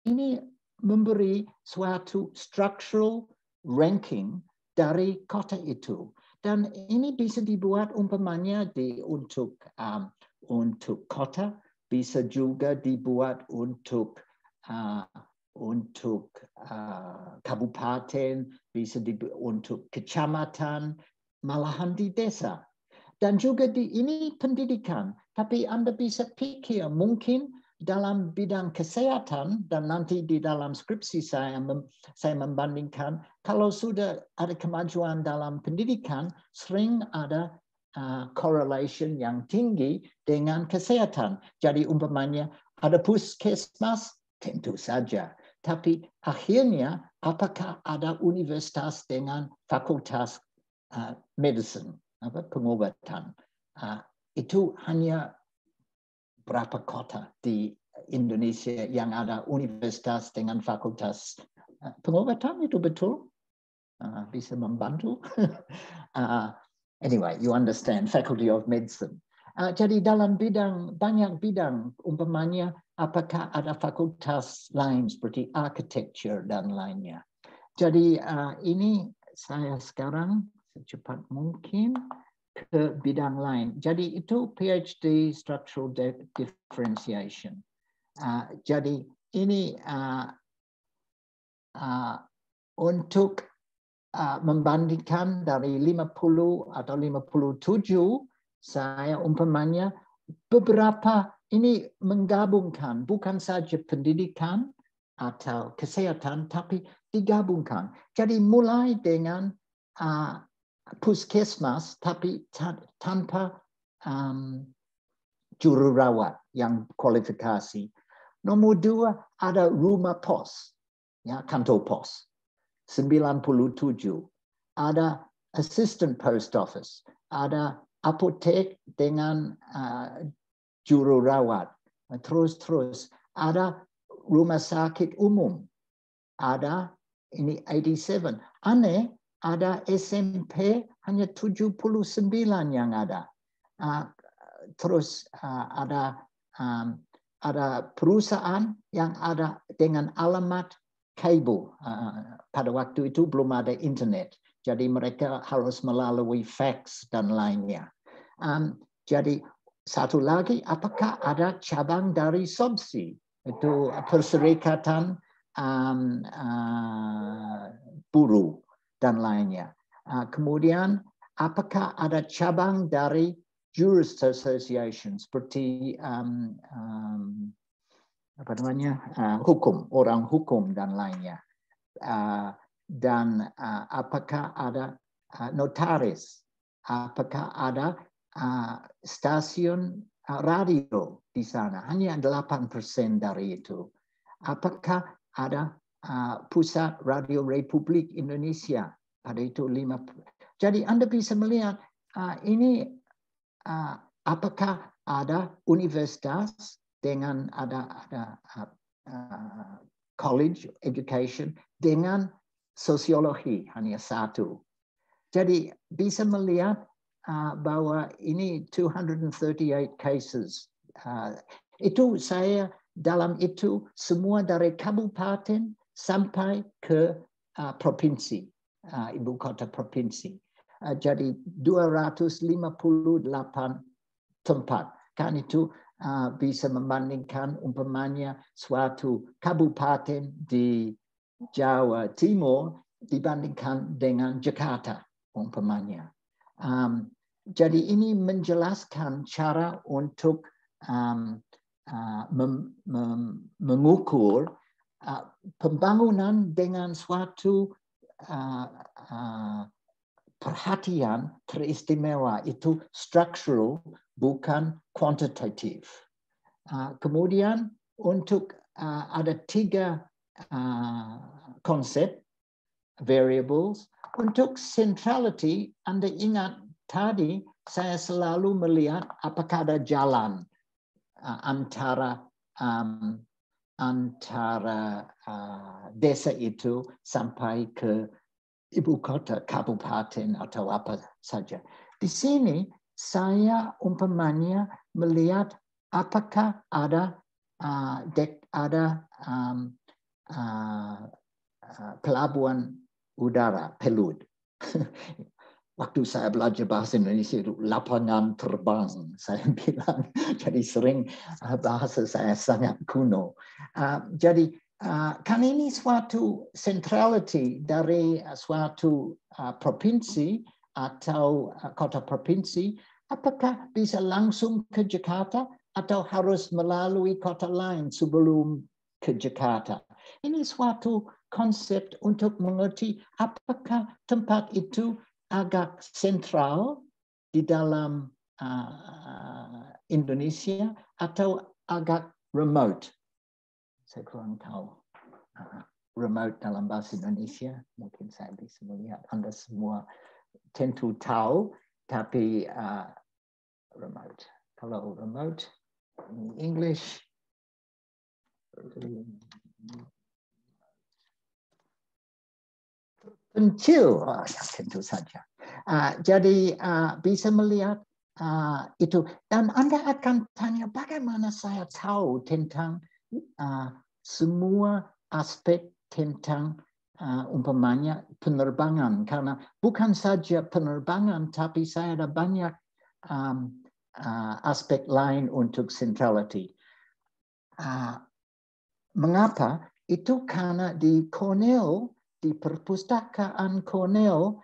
S2: ini memberi suatu structural ranking dari kota itu. Dan ini bisa dibuat umpamanya untuk kota, bisa juga dibuat untuk kabupaten, bisa dibuat untuk kecamatan, malahan di desa. Dan juga ini pendidikan, tapi Anda bisa pikir mungkin dalam bidang kesehatan, dan nanti di dalam skripsi saya membandingkan, kalau sudah ada kemajuan dalam pendidikan, sering ada correlation yang tinggi dengan kesehatan. Jadi umpamanya ada puskesmas, tentu saja. Tapi akhirnya apakah ada universitas dengan fakultas medicine, pengobatan? Itu hanya berapa kota di Indonesia yang ada universitas dengan fakultas pengobatan, itu betul? Bisa membantu? Anyway, you understand, Faculty of Medicine. Jadi dalam banyak bidang, umpamanya apakah ada fakultas lain seperti architecture dan lainnya. Jadi ini saya sekarang secepat mungkin ke bidang lain. Jadi itu PhD Structural Differentiation. Jadi ini untuk membandingkan dari 50 atau 57, saya umpamanya beberapa ini menggabungkan bukan saja pendidikan atau kesehatan, tapi digabungkan. Jadi mulai dengan puskesmas, tapi tanpa juru rawat yang kualifikasi. Nomor 2 ada rumah pos, ya, kantor pos. 97. Ada assistant post office, ada apotek dengan juru rawat. Terus ada rumah sakit umum. Ada ini 87. Aneh, ada SMP hanya 79 yang ada. Terus ada perusahaan yang ada dengan alamat kabel. Pada waktu itu belum ada internet. Jadi mereka harus melalui fax dan lainnya. Jadi satu lagi, apakah ada cabang dari SOBSI? Itu perserikatan buruh dan lainnya. Kemudian, apakah ada cabang dari Jurist Association seperti hukum, orang hukum dan lainnya. Dan apakah ada notaris? Apakah ada stasiun radio di sana? Hanya 8% dari itu. Apakah ada pusat radio Republik Indonesia? Ada itu 5%. Jadi Anda bisa melihat ini apakah ada universitas dengan ada college education dengan sosiologi hanya 1. Jadi bisa melihat bahwa ini 238 cases. Itu saya dalam itu semua dari kabupaten sampai ke provinsi, ibu kota provinsi. Jadi 258 tempat. Kan itu bisa membandingkan umpamanya suatu kabupaten di Jawa Timur dibandingkan dengan Jakarta umpamanya. Jadi ini menjelaskan cara untuk mengukur pembangunan dengan suatu perhatian teristimewa, itu structural bukan kuantitatif. Kemudian untuk ada 3 konsep variables. Untuk centrality, Anda ingat tadi saya selalu melihat apakah ada jalan antara desa itu sampai ke ibu kota, kabupaten atau apa saja. Di sini saya umpamanya melihat apakah ada pelabuhan udara, pelud, Waktu saya belajar bahasa Indonesia itu lapangan terbang, saya bilang. Jadi sering bahasa saya sangat kuno. Jadi kan ini suatu centrality dari suatu provinsi atau kota provinsi. Apakah bisa langsung ke Jakarta atau harus melalui kota lain sebelum ke Jakarta? Ini suatu konsep untuk mengerti apakah tempat itu agak sentral di dalam Indonesia atau agak remote. Saya kurang tahu remote dalam bahasa Indonesia. Mungkin saya bisa melihat Anda semua tentu tahu, tapi remote. Kalau remote in English, pencil, ya, tentu saja. Jadi bisa melihat itu, dan Anda akan tanya bagaimana saya tahu tentang semua aspek tentang umpamanya penerbangan, karena bukan saja penerbangan, tapi saya ada banyak aspek lain untuk centrality. Mengapa? Itu karena di Cornell, di perpustakaan Cornell,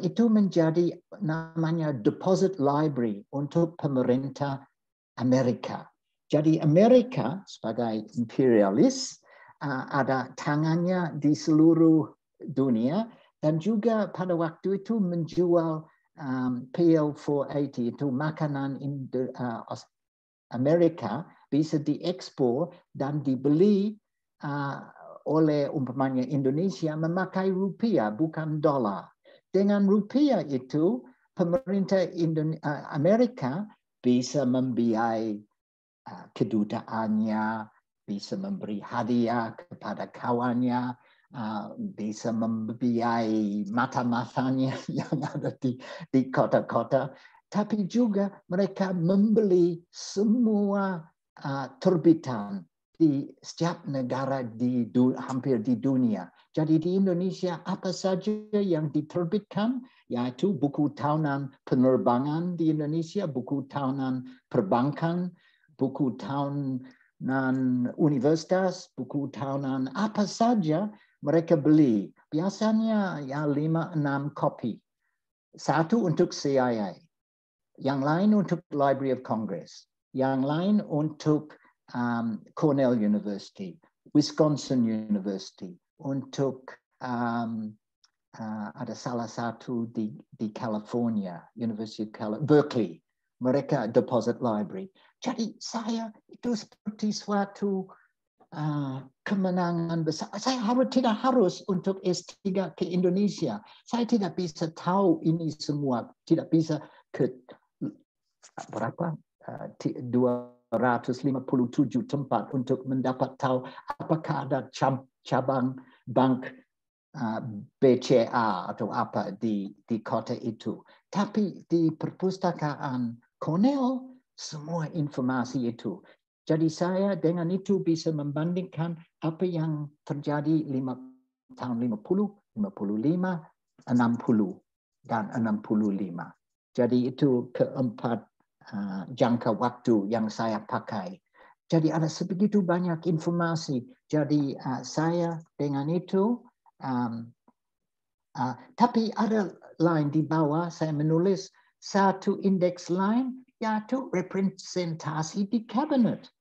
S2: itu menjadi namanya deposit library untuk pemerintah Amerika. Jadi Amerika sebagai imperialis ada tangannya di seluruh dunia, dan juga pada waktu itu menjual PL480, itu makanan Amerika bisa diekspor dan dibeli oleh umpamanya Indonesia memakai rupiah bukan dolar. Dengan rupiah itu pemerintah Amerika bisa membiayai kedutaannya, bisa memberi hadiah kepada kawannya, bisa membiayai mata-matanya yang ada di kota-kota. Tapi juga mereka membeli semua terbitan di setiap negara hampir di dunia. Jadi di Indonesia apa saja yang diterbitkan, yaitu buku tahunan penerbangan di Indonesia, buku tahunan perbankan, buku tahunan universitas, buku tahunan apa saja mereka beli. Biasanya ya 5-6 kopi. Satu untuk CIA, yang lain untuk Library of Congress, yang lain untuk Cornell University, Wisconsin University, untuk ada salah satu di California, University of Berkeley, mereka deposit library. Jadi saya itu seperti suatu kemenangan besar. Saya tidak harus untuk S3 ke Indonesia. Saya tidak bisa tahu ini semua, tidak bisa ke berapa 257 tempat untuk mendapat tahu apakah ada cabang bank BCA atau apa di kota itu. Tapi di perpustakaan Cornell semua informasi itu. Jadi saya dengan itu bisa membandingkan apa yang terjadi tahun 50, 55, 60 dan 65. Jadi itu keempat jangka waktu yang saya pakai. Jadi ada sebegitu banyak informasi. Jadi saya dengan itu, tapi ada lain di bawah saya menulis satu indeks lain, yaitu representasi di kabinet.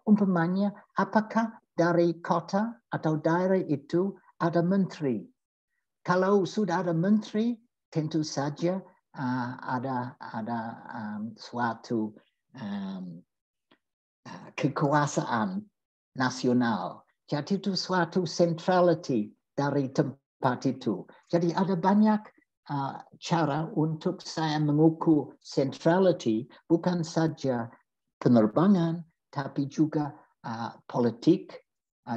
S2: Umpamanya, apakah dari kota atau daerah itu ada menteri? Kalau sudah ada menteri, tentu saja ada suatu kekuasaan nasional. Jadi itu suatu centrality dari tempat itu. Jadi ada banyak cara untuk saya mengukur centrality, bukan saja penerbangan, tapi juga politik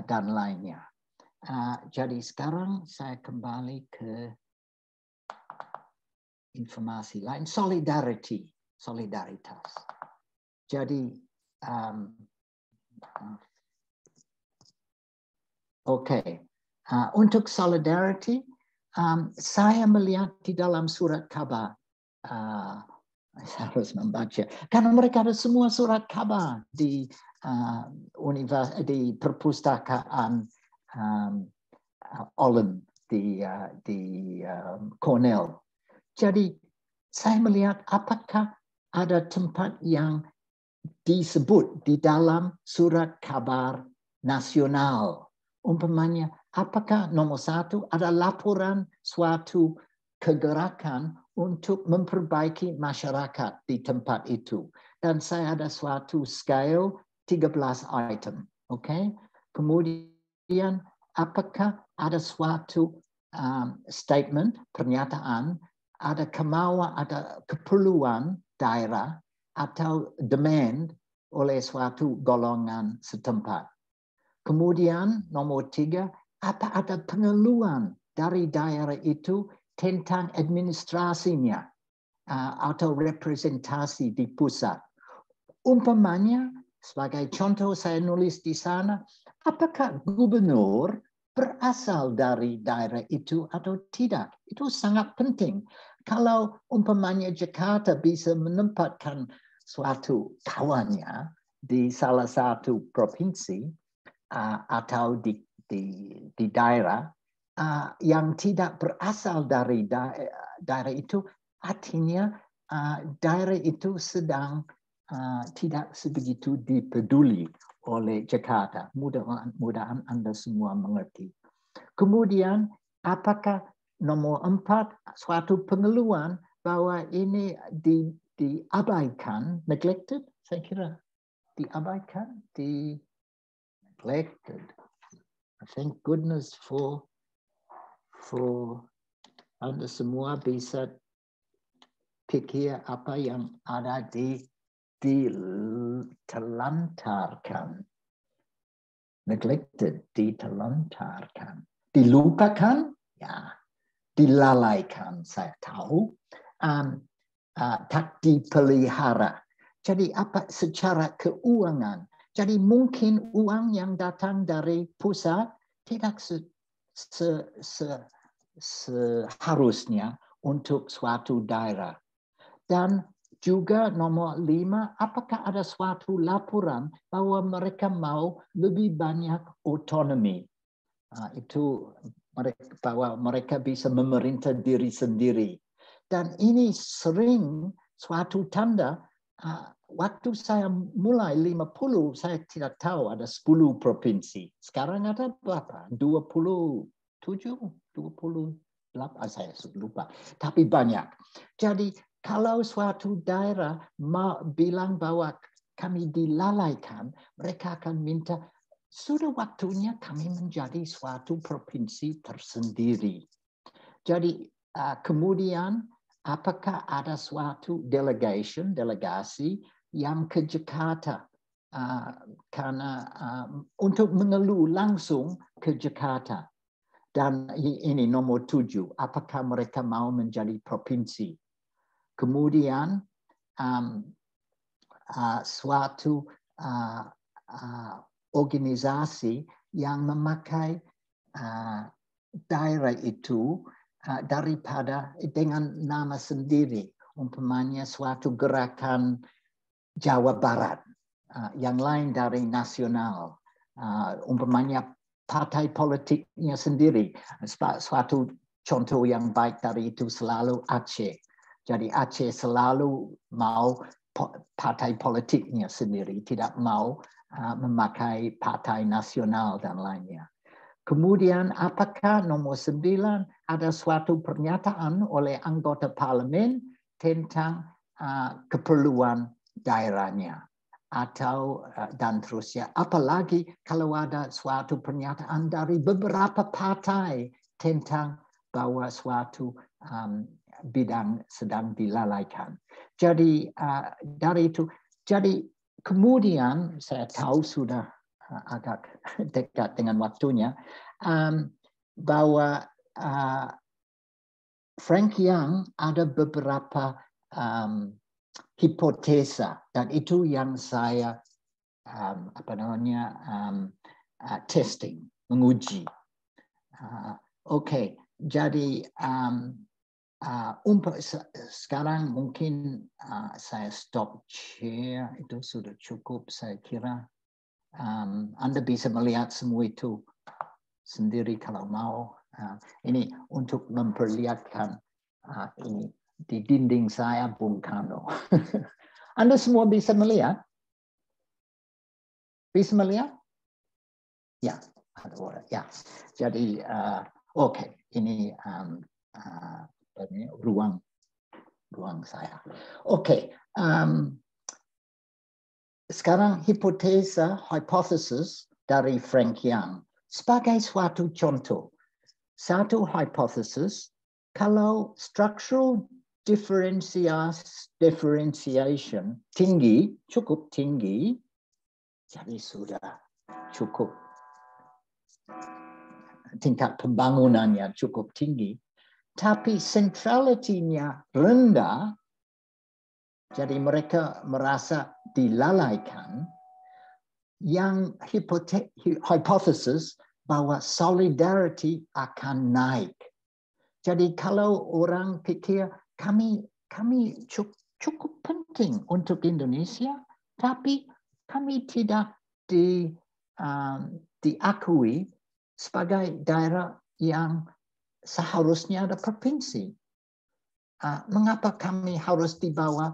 S2: dan lainnya. Jadi sekarang saya kembali ke informasi lain, solidaritas. Jadi, untuk solidarity, saya melihat di dalam surat kabar, saya harus membaca, karena mereka ada semua surat kabar di di perpustakaan alumni di Cornell. Jadi saya melihat apakah ada tempat yang disebut di dalam surat kabar nasional. Umpamanya, apakah nomor 1 ada laporan suatu kegerakan untuk memperbaiki masyarakat di tempat itu. Dan saya ada suatu scale 13 item. Okay? Kemudian, apakah ada suatu statement, pernyataan, ada kemauan, ada keperluan daerah atau demand oleh suatu golongan setempat. Kemudian nomor 3, apa ada pengeluhan dari daerah itu tentang administrasinya atau representasi di pusat. Umpamanya, sebagai contoh saya nulis di sana, apakah gubernur berasal dari daerah itu atau tidak? Itu sangat penting. Kalau umpamanya Jakarta bisa menempatkan suatu kawannya di salah satu provinsi atau di daerah yang tidak berasal dari daerah itu, artinya daerah itu sedang tidak sebegitu dipeduli oleh Jakarta. Mudah-mudahan Anda semua mengerti. Kemudian, apakah nomor 4, suatu pengeluhan bahwa ini diabaikan, neglected, saya kira, diabaikan, neglected. Thank goodness for Anda semua bisa pikir apa yang ada ditelantarkan. Neglected, ditelantarkan. Dilupakan, ya. Dilalaikan, saya tahu. Tak dipelihara. Jadi apa secara keuangan. Jadi mungkin uang yang datang dari pusat tidak seharusnya untuk suatu daerah. Dan juga nomor 5, apakah ada suatu laporan bahwa mereka mau lebih banyak otonomi. Itu bahwa mereka bisa memerintah diri sendiri. Dan ini sering suatu tanda, waktu saya mulai 50, saya tidak tahu ada 10 provinsi. Sekarang ada berapa? 27, 28, saya lupa. Tapi banyak. Jadi kalau suatu daerah bilang bahwa kami dilalaikan, mereka akan minta, sudah waktunya kami menjadi suatu provinsi tersendiri. Jadi kemudian apakah ada suatu delegasi yang ke Jakarta karena untuk mengeluh langsung ke Jakarta. Dan ini nomor 7, apakah mereka mau menjadi provinsi. Kemudian suatu organisasi yang memakai daerah itu daripada dengan nama sendiri, umpamanya suatu gerakan Jawa Barat, yang lain dari nasional, umpamanya partai politiknya sendiri. Suatu contoh yang baik dari itu selalu Aceh. Jadi Aceh selalu mau partai politiknya sendiri, tidak mau memakai partai nasional dan lainnya. Kemudian apakah nomor 9 ada suatu pernyataan oleh anggota parlemen tentang keperluan daerahnya atau dan terusnya. Apalagi kalau ada suatu pernyataan dari beberapa partai tentang bahwa suatu bidang sedang dilalaikan. Jadi dari itu, jadi kemudian saya tahu sudah agak dekat dengan waktunya, bahwa Frank Young ada beberapa hipotesa, dan itu yang saya testing, menguji. Oke, Jadi sekarang mungkin saya stop share, itu sudah cukup saya kira. Anda bisa melihat semua itu sendiri kalau mau. Ini untuk memperlihatkan ini di dinding saya Bung Karno. Anda semua bisa melihat? Bisa melihat? Ya, ada orang. Ya, jadi oke, ini ruang saya. Oke, sekarang hipotesa, hypothesis dari Frank Young sebagai suatu contoh. Satu hypothesis, kalau structural differentiation tinggi, cukup tinggi, jadi sudah cukup tingkat pembangunannya cukup tinggi, tapi centrality-nya rendah, jadi mereka merasa dilalaikan, yang hipotesis bahwa solidarity akan naik. Jadi kalau orang pikir kami cukup penting untuk Indonesia, tapi kami tidak diakui sebagai daerah yang seharusnya ada provinsi. Mengapa kami harus di bawah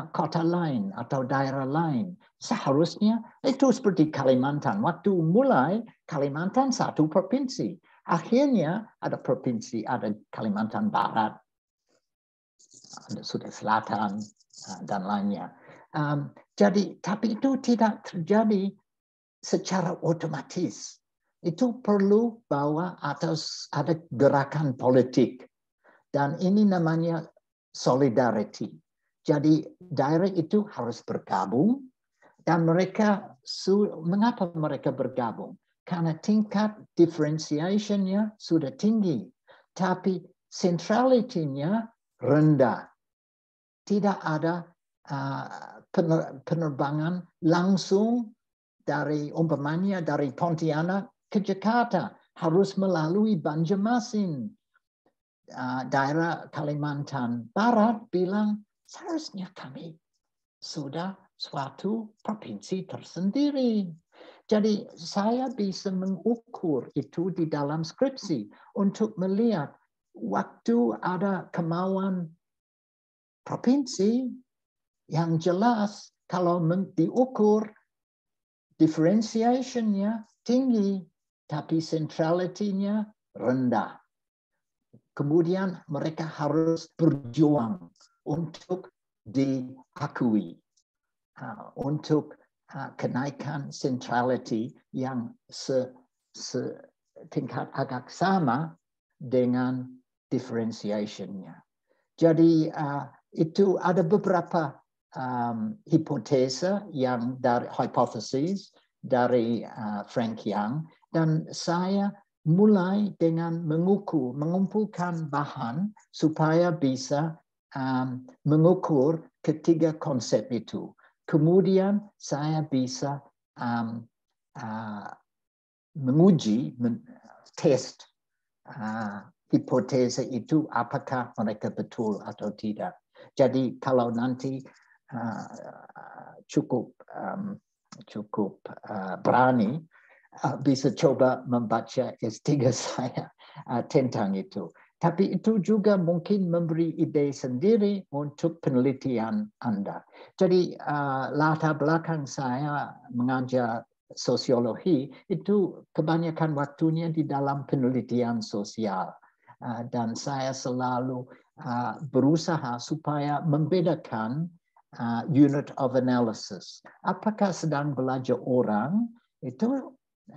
S2: kota lain atau daerah lain? Seharusnya itu seperti Kalimantan. Waktu mulai Kalimantan satu provinsi. Akhirnya ada provinsi, ada Kalimantan Barat, ada Sulawesi Selatan, dan lainnya. Jadi, tapi itu tidak terjadi secara otomatis. Itu perlu bahwa ada gerakan politik. Dan ini namanya solidarity. Jadi daerah itu harus bergabung. Dan mengapa mereka bergabung? Karena tingkat differentiation-nya sudah tinggi. Tapi centrality-nya rendah. Tidak ada penerbangan langsung dari umpamanya dari Pontianak ke Jakarta. Harus melalui Banjarmasin. Daerah Kalimantan Barat bilang seharusnya kami sudah suatu provinsi tersendiri. Jadi saya bisa mengukur itu di dalam skripsi untuk melihat waktu ada kemauan provinsi yang jelas kalau diukur differentiation-nya tinggi tapi centrality-nya rendah. Kemudian mereka harus berjuang untuk diakui, untuk kenaikan centrality yang setingkat agak sama dengan differentiation-nya. Jadi itu ada beberapa hipotesa yang dari hipotesis dari Frank Young, dan saya mulai dengan mengumpulkan bahan supaya bisa mengukur ketiga konsep itu. Kemudian saya bisa menguji, test hipotesa itu apakah mereka betul atau tidak. Jadi kalau nanti cukup berani, bisa coba membaca S3 saya tentang itu. Tapi itu juga mungkin memberi ide sendiri untuk penelitian Anda. Jadi latar belakang saya mengajar sosiologi itu kebanyakan waktunya di dalam penelitian sosial. Dan saya selalu berusaha supaya membedakan unit of analysis. Apakah sedang belajar orang itu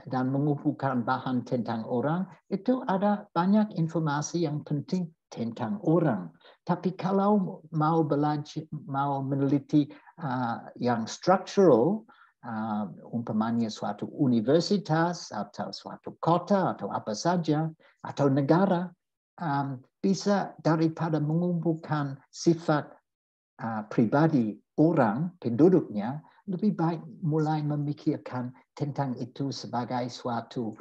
S2: dan mengumpulkan bahan tentang orang, itu ada banyak informasi yang penting tentang orang. Tapi kalau mau belajar, mau meneliti yang structural, umpamanya suatu universitas atau suatu kota atau apa saja, atau negara, bisa daripada mengumpulkan sifat pribadi orang, penduduknya, lebih baik mulai memikirkan tentang itu sebagai suatu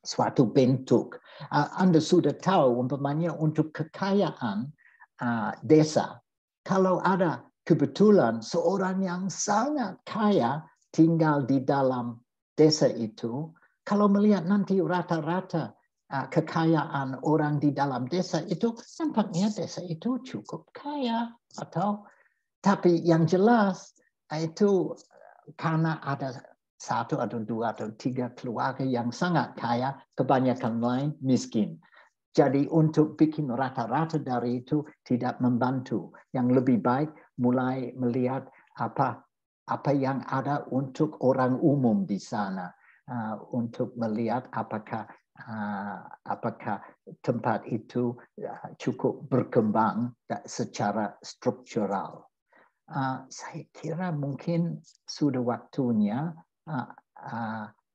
S2: suatu bentuk. Anda sudah tahu umpamanya untuk kekayaan desa, kalau ada kebetulan seorang yang sangat kaya tinggal di dalam desa itu, kalau melihat nanti rata-rata kekayaan orang di dalam desa itu, nampaknya desa itu cukup kaya. Tapi yang jelas itu karena ada satu atau dua atau tiga keluarga yang sangat kaya, kebanyakan lain miskin. Jadi untuk bikin rata-rata dari itu tidak membantu. Yang lebih baik mulai melihat apa yang ada untuk orang umum di sana, untuk melihat apakah tempat itu cukup berkembang secara struktural. Saya kira mungkin sudah waktunya,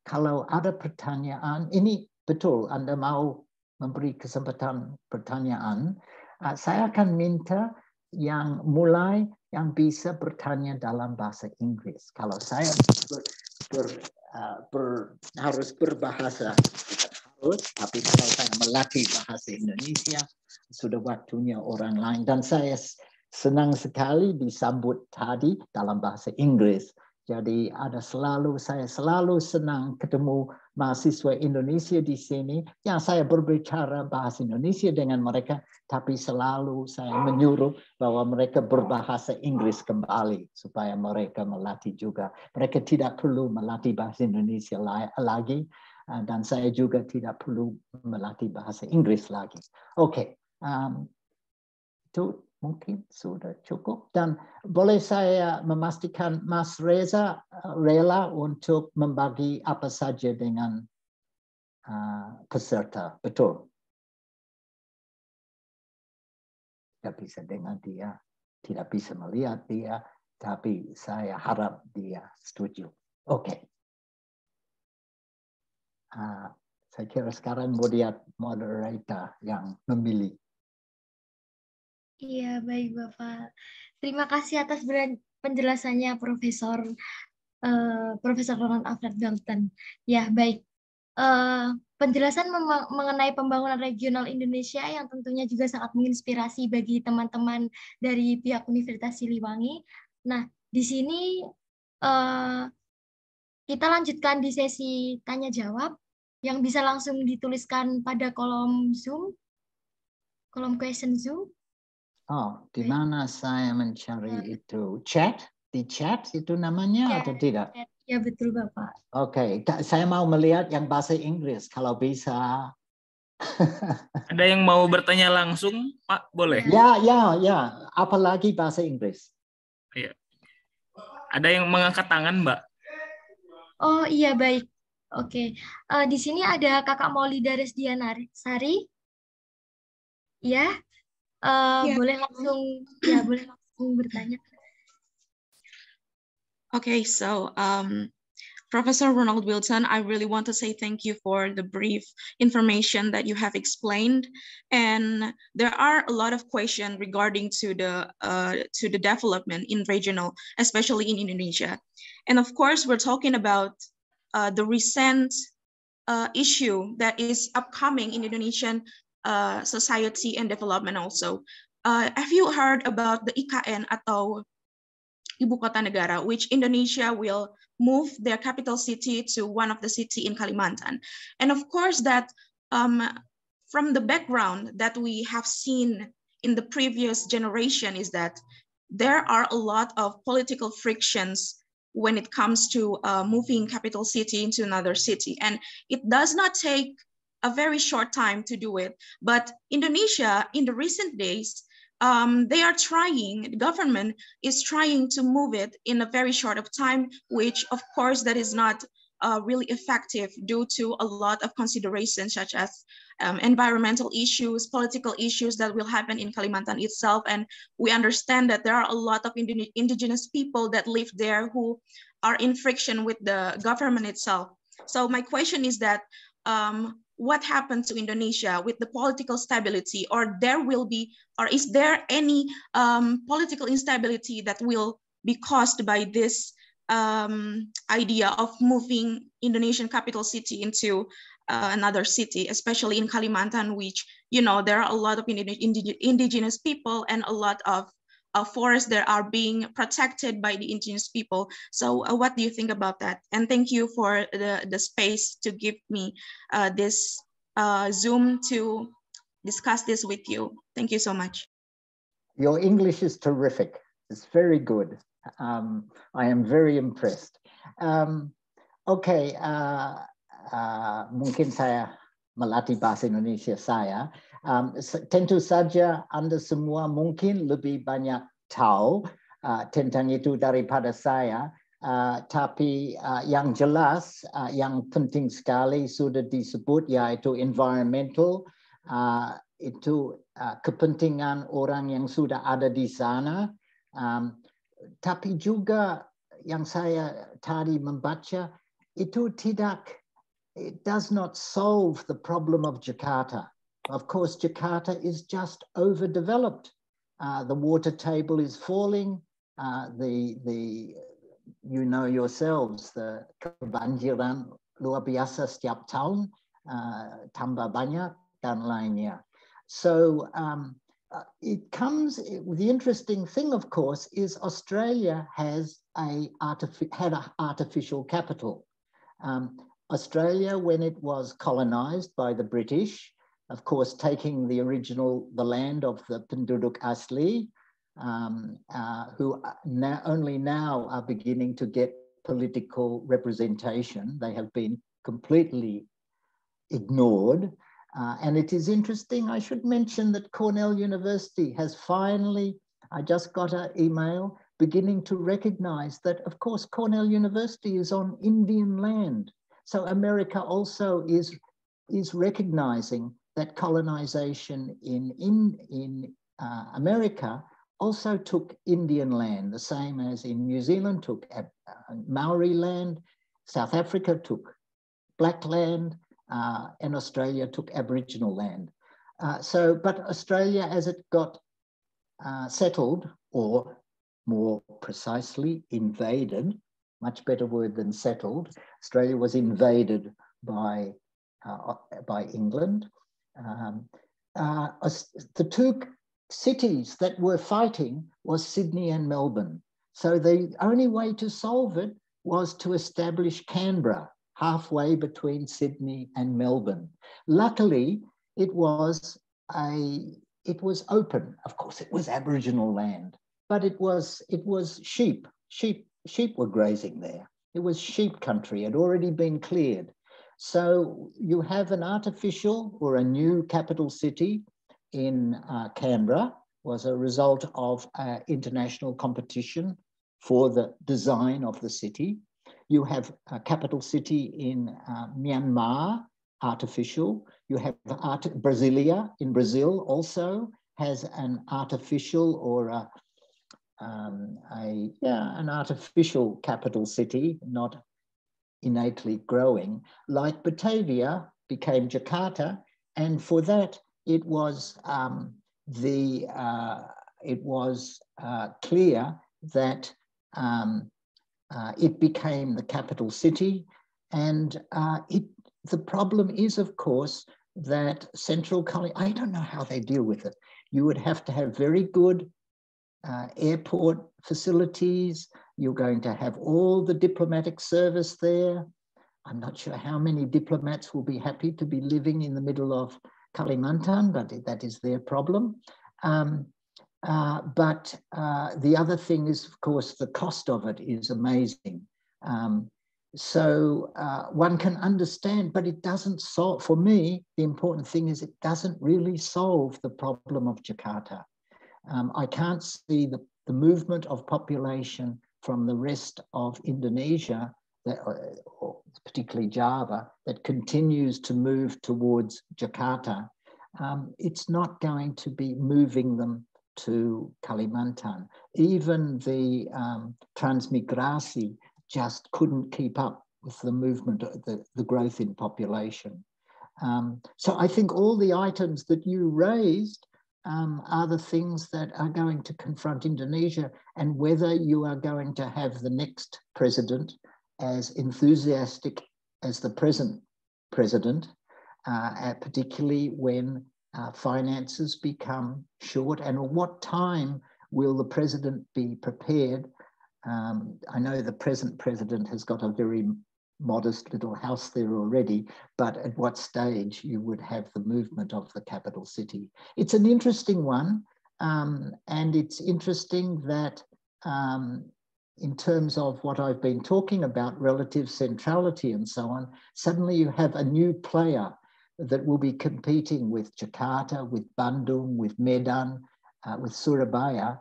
S2: kalau ada pertanyaan, ini betul Anda mau memberi kesempatan pertanyaan, saya akan minta yang bisa bertanya dalam bahasa Inggris. Kalau saya harus berbahasa, tapi kalau saya melatih bahasa Indonesia, sudah waktunya orang lain. Dan saya senang sekali disambut tadi dalam bahasa Inggris. Jadi saya selalu senang ketemu mahasiswa Indonesia di sini. Yang saya berbicara bahasa Indonesia dengan mereka, tapi selalu saya menyuruh bahwa mereka berbahasa Inggris kembali supaya mereka melatih juga. Mereka tidak perlu melatih bahasa Indonesia lagi, dan saya juga tidak perlu melatih bahasa Inggris lagi. Oke, itu mungkin sudah cukup. Dan boleh saya memastikan Mas Reza rela untuk membagi apa saja dengan peserta, betul? Tidak bisa dengar dia, tidak bisa melihat dia, tapi saya harap dia setuju. Oke. Saya kira sekarang moderator yang memilih.
S4: Iya, baik Bapak. Terima kasih atas penjelasannya Profesor Ronald Alfred Witton. Ya, baik. Penjelasan mengenai pembangunan regional Indonesia yang tentunya juga sangat menginspirasi bagi teman-teman dari pihak Universitas Siliwangi. Nah, di sini kita lanjutkan di sesi tanya-jawab yang bisa langsung dituliskan pada kolom Zoom, kolom question Zoom.
S2: Oh, di mana saya mencari itu? Chat? Di chat itu namanya atau tidak?
S4: Ya, betul Bapak.
S2: Oke, saya mau melihat yang bahasa Inggris kalau bisa.
S5: Ada yang mau bertanya langsung, Pak? Boleh?
S2: Ya. Apalagi bahasa Inggris.
S5: Iya. Ada yang mengangkat tangan, Mbak?
S4: Oh iya, baik. Oke. Di sini ada Kakak Mauli Daresdianasari. Ya. Boleh langsung bertanya.
S6: Okay, so Professor Ronald Witton, I really want to say thank you for the brief information that you have explained. And there are a lot of questions regarding to the development in regional, especially in Indonesia. And of course, we're talking about the recent issue that is upcoming in Indonesian society and development also. Have you heard about the IKN atau Ibu Kota Negara, which Indonesia will move their capital city to one of the city in Kalimantan? And of course that from the background that we have seen in the previous generation is that there are a lot of political frictions when it comes to moving capital city into another city. And it does not take a very short time to do it. But Indonesia, in the recent days, the government is trying to move it in a very short of time, which of course that is not really effective due to a lot of considerations such as environmental issues, political issues that will happen in Kalimantan itself. And we understand that there are a lot of indigenous people that live there who are in friction with the government itself. So my question is that, what happened to Indonesia with the political stability, or is there any political instability that will be caused by this idea of moving Indonesian capital city into another city, especially in Kalimantan, which, you know, there are a lot of indigenous people and a lot of forests that are being protected by the indigenous people. So what do you think about that? And thank you for the space to give me this Zoom to discuss this with you. Thank you so much.
S2: Your English is terrific. It's very good. I am very impressed. Okay, mungkin saya melatih bahasa Indonesia saya. Tentu saja Anda semua mungkin lebih banyak tahu tentang itu daripada saya. Tapi yang jelas, yang penting sekali sudah disebut, yaitu environmental. Itu kepentingan orang yang sudah ada di sana. Tapi juga yang saya tadi membaca, itu tidak, it does not solve the problem of Jakarta. Of course, Jakarta is just overdeveloped. The water table is falling. You know yourselves, the kebanjiran luar biasa setiap tahun, tambah banyak dan lainnya. So it comes, the interesting thing, of course, is Australia has had an artificial capital. Australia, when it was colonized by the British, of course, taking the land of the penduduk asli, who only now are beginning to get political representation. They have been completely ignored. And it is interesting, I should mention that Cornell University has finally, I just got an email, beginning to recognize that, of course, Cornell University is on Indian land. So America also is recognizing that colonization in America also took Indian land, the same as in New Zealand took Maori land, South Africa took black land, and Australia took Aboriginal land. But Australia, as it got settled, or more precisely precisely much better word than settled, Australia was invaded by England. The two cities that were fighting was Sydney and Melbourne. So the only way to solve it was to establish Canberra, halfway between Sydney and Melbourne. Luckily, it was open. Of course, it was Aboriginal land, but it was sheep. Sheep were grazing there. It was sheep country. It had already been cleared. So you have an artificial or a new capital city in Canberra, was a result of international competition for the design of the city. You have a capital city in Myanmar, artificial. You have Brasilia in Brazil also has an artificial or an artificial capital city, not innately growing. Like Batavia became Jakarta, and for that it was clear that it became the capital city, and the problem is, of course, that I don't know how they deal with it. You would have to have very good airport facilities. You're going to have all the diplomatic service there. I'm not sure how many diplomats will be happy to be living in the middle of Kalimantan, but that is their problem. But the other thing is, of course, the cost of it is amazing. So one can understand, but it doesn't solve, for me, the important thing is it doesn't really solve the problem of Jakarta. I can't see the movement of population from the rest of Indonesia, or particularly Java, that continues to move towards Jakarta. It's not going to be moving them to Kalimantan. Even the transmigrasi just couldn't keep up with the movement, the growth in population. So I think all the items that you raised are the things that are going to confront Indonesia, and whether you are going to have the next president as enthusiastic as the present president particularly when finances become short, and at what time will the president be prepared? I know the present president has got a very modest little house there already, but at what stage you would have the movement of the capital city? It's an interesting one, and it's interesting that in terms of what I've been talking about, relative centrality and so on, suddenly you have a new player that will be competing with Jakarta, with Bandung, with Medan, with Surabaya,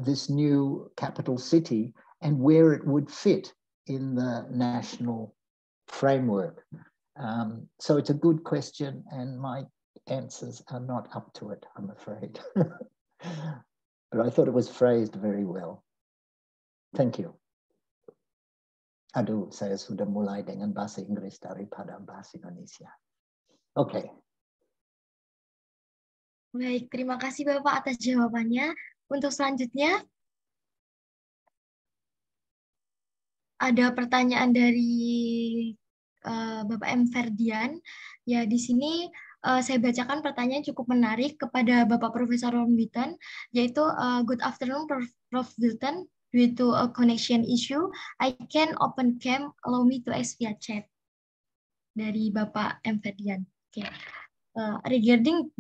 S2: this new capital city, and where it would fit in the national framework. So it's a good question, and my answers are not up to it, I'm afraid. But I thought it was phrased very well. Thank you. Aduh, saya sudah mulai dengan bahasa Inggris daripada bahasa Indonesia. Oke.
S4: Baik, terima kasih Bapak atas jawabannya. Untuk selanjutnya, ada pertanyaan dari Bapak M. Ferdian. Ya, di sini saya bacakan pertanyaan cukup menarik kepada Bapak Profesor Ronald Witton, yaitu good afternoon, Prof. Witton. Due to a connection issue, I can open cam. Allow me to ask via chat. Dari Bapak M. Ferdian. Okay. Regarding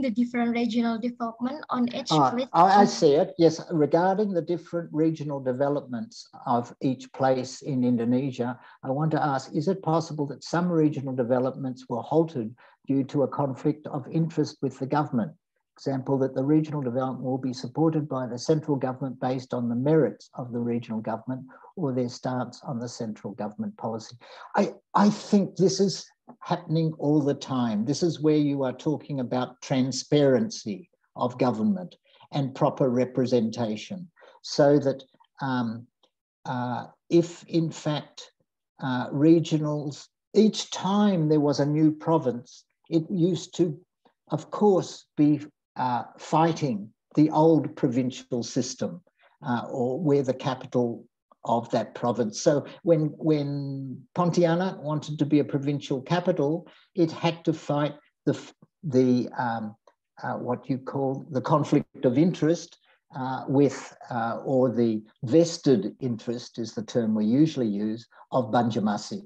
S4: the different regional development on each place.
S2: I see it. Yes, regarding the different regional developments of each place in Indonesia, I want to ask: is it possible that some regional developments were halted due to a conflict of interest with the government? Example, that the regional development will be supported by the central government based on the merits of the regional government or their stance on the central government policy. I think this is happening all the time. This is where you are talking about transparency of government and proper representation, so that if in fact regionals, each time there was a new province, it used to, of course, be fighting the old provincial system, or where the capital of that province. So when Pontianak wanted to be a provincial capital, it had to fight the what you call the conflict of interest with, or the vested interest is the term we usually use, of Banjarmasin,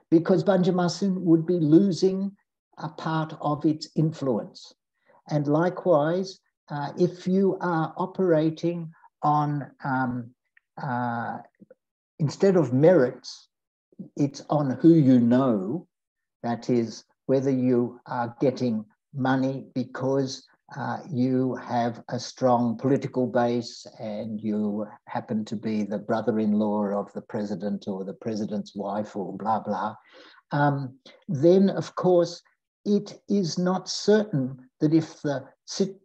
S2: because Banjarmasin would be losing a part of its influence. And likewise, if you are operating on, instead of merits, it's on who you know, that is, whether you are getting money because you have a strong political base and you happen to be the brother-in-law of the president or the president's wife or blah, blah, then of course, it is not certain that if the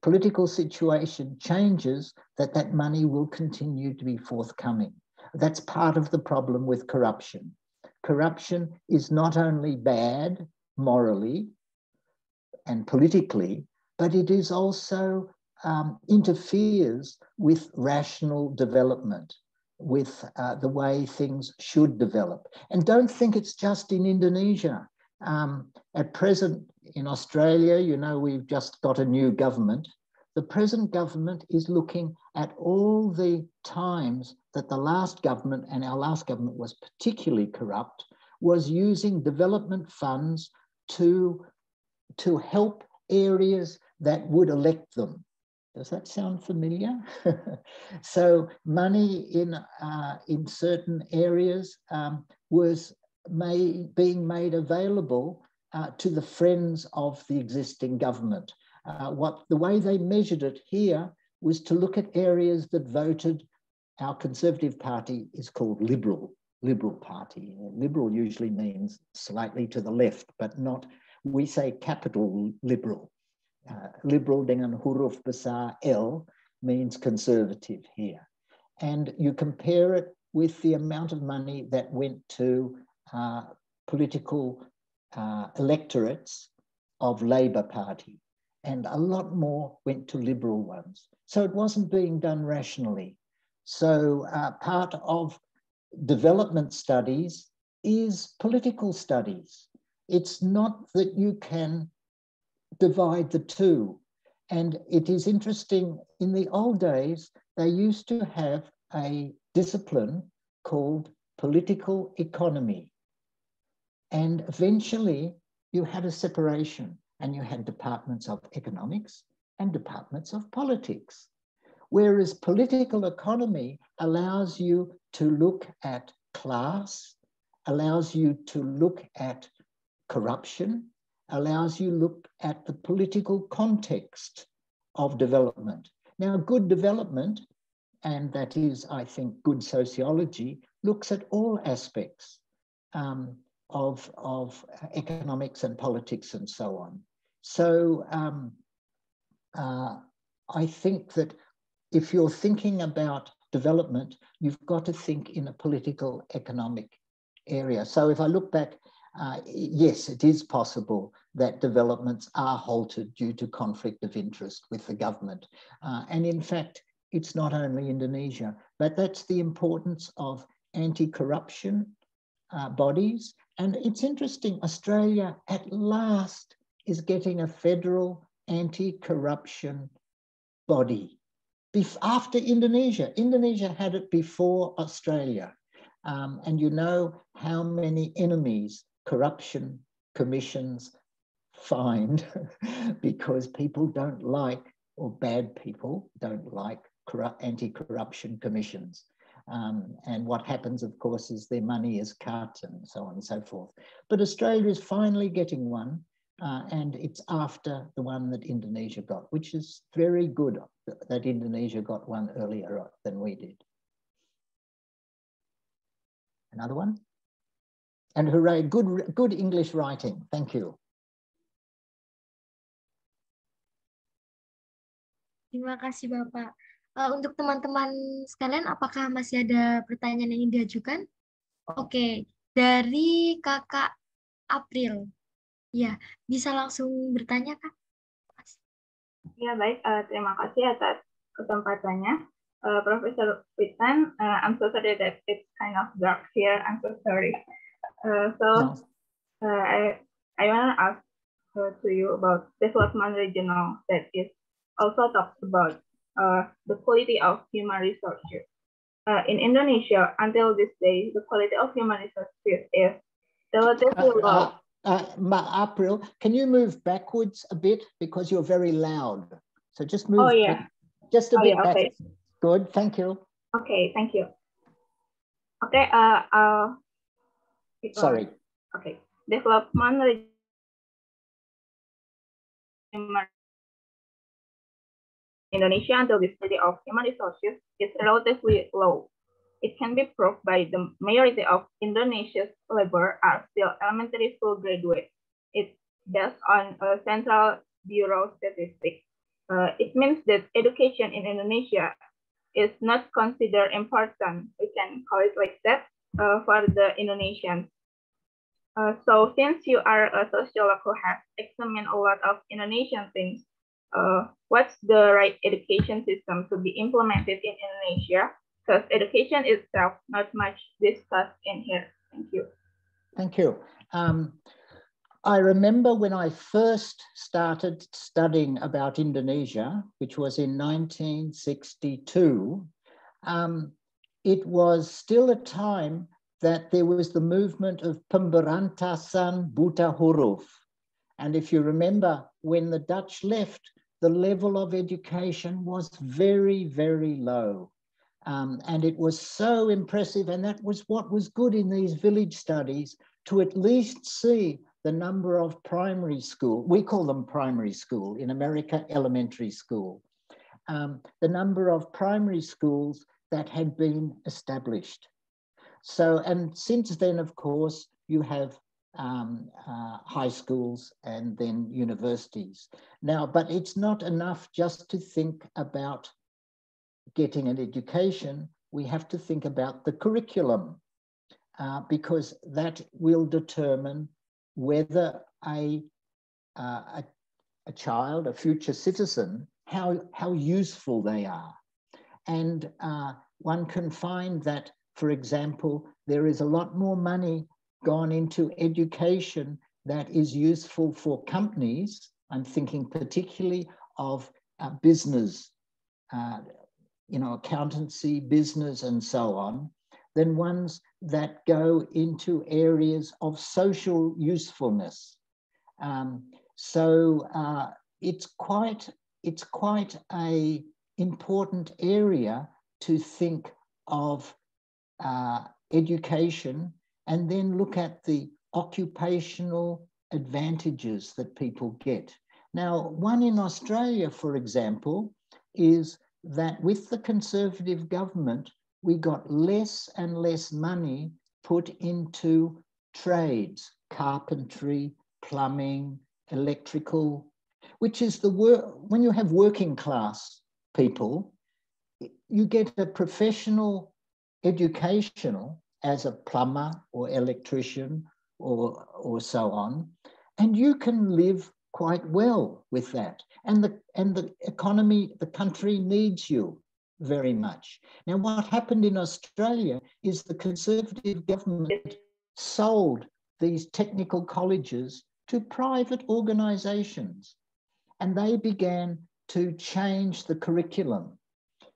S2: political situation changes, that money will continue to be forthcoming. That's part of the problem with corruption. Corruption is not only bad morally and politically, but it is also interferes with rational development, with the way things should develop. And don't think it's just in Indonesia. At present in Australia, you know, we've just got a new government. The present government is looking at all the times that the last government, and our last government was particularly corrupt, was using development funds to help areas that would elect them. Does that sound familiar? So money in certain areas was being made available to the friends of the existing government. The way they measured it here was to look at areas that voted. Our Conservative Party is called Liberal Party. Liberal usually means slightly to the left, but not, we say capital Liberal. Liberal dengan huruf besar L means conservative here. And you compare it with the amount of money that went to political electorates of Labour Party, and a lot more went to Liberal ones. So it wasn't being done rationally. So part of development studies is political studies. it's not that you can divide the two. And it is interesting, in the old days, they used to have a discipline called political economy. And eventually you had a separation, and you had departments of economics and departments of politics. Whereas political economy allows you to look at class, allows you to look at corruption, allows you to look at the political context of development. Now, good development, and that is, I think, good sociology, looks at all aspects of economics and politics and so on. So I think that if you're thinking about development, you've got to think in a political economic area. So if I look back, yes, it is possible that developments are halted due to conflict of interest with the government. And in fact, it's not only Indonesia, but that's the importance of anti-corruption bodies. And it's interesting, Australia at last is getting a federal anti-corruption body. After Indonesia. Indonesia had it before Australia. And you know how many enemies corruption commissions find because people don't like, or bad people don't like, anti-corruption commissions. And what happens, of course, is their money is cut and so on and so forth. But Australia is finally getting one, and it's after the one that Indonesia got, which is very good that Indonesia got one earlier than we did. Another one? And hooray, good English writing. Thank you.
S4: Terima kasih Bapak. Untuk teman-teman sekalian, apakah masih ada pertanyaan yang ingin diajukan? Oke, dari Kakak April. Ya, bisa langsung bertanya, Kak?
S7: Ya, baik. Terima kasih atas kesempatannya. Professor Witton, I'm so sorry that it's kind of dark here. I'm so sorry. I want to ask to you about development regional that is also talks about the quality of human resources. In Indonesia, until this day, the quality of human resources is relatively low.
S2: April, can you move backwards a bit because you're very loud? So just move just a bit back.
S7: Okay.
S2: Good, thank you.
S7: Okay, thank you. Okay,
S2: sorry.
S7: Okay, development Indonesia until the study of human resources is relatively low. It can be proved by the majority of Indonesia's labor are still elementary school graduates. It's based on a Central Bureau statistics. It means that education in Indonesia is not considered important. We can call it like that for the Indonesians. So since you are a sociologist who has examined a lot of Indonesian things, what's the right education system to be implemented in Indonesia? Because education itself not much discussed in here. Thank you.
S2: Thank you. I remember when I first started studying about Indonesia, which was in 1962, it was still a time that there was the movement of pemberantasan buta huruf. And if you remember, when the Dutch left, the level of education was very, very low. And it was so impressive, and that was what was good in these village studies, to at least see the number of primary school, we call them primary school, in America, elementary school, the number of primary schools that had been established. So, and since then, of course, you have high schools and then universities. Now, but it's not enough just to think about getting an education. We have to think about the curriculum because that will determine whether a child, a future citizen, how useful they are. And one can find that, for example, there is a lot more money gone into education that is useful for companies, I'm thinking particularly of business, accountancy, business, and so on, than ones that go into areas of social usefulness. It's quite a important area to think of education, and then look at the occupational advantages that people get. Now, one in Australia, for example, is that with the Conservative government, we got less and less money put into trades, carpentry, plumbing, electrical, which is the work. When you have working class people, you get a professional educational as a plumber or electrician or so on, and you can live quite well with that. And the economy, the country needs you very much. Now, what happened in Australia is the Conservative government sold these technical colleges to private organisations, and they began to change the curriculum.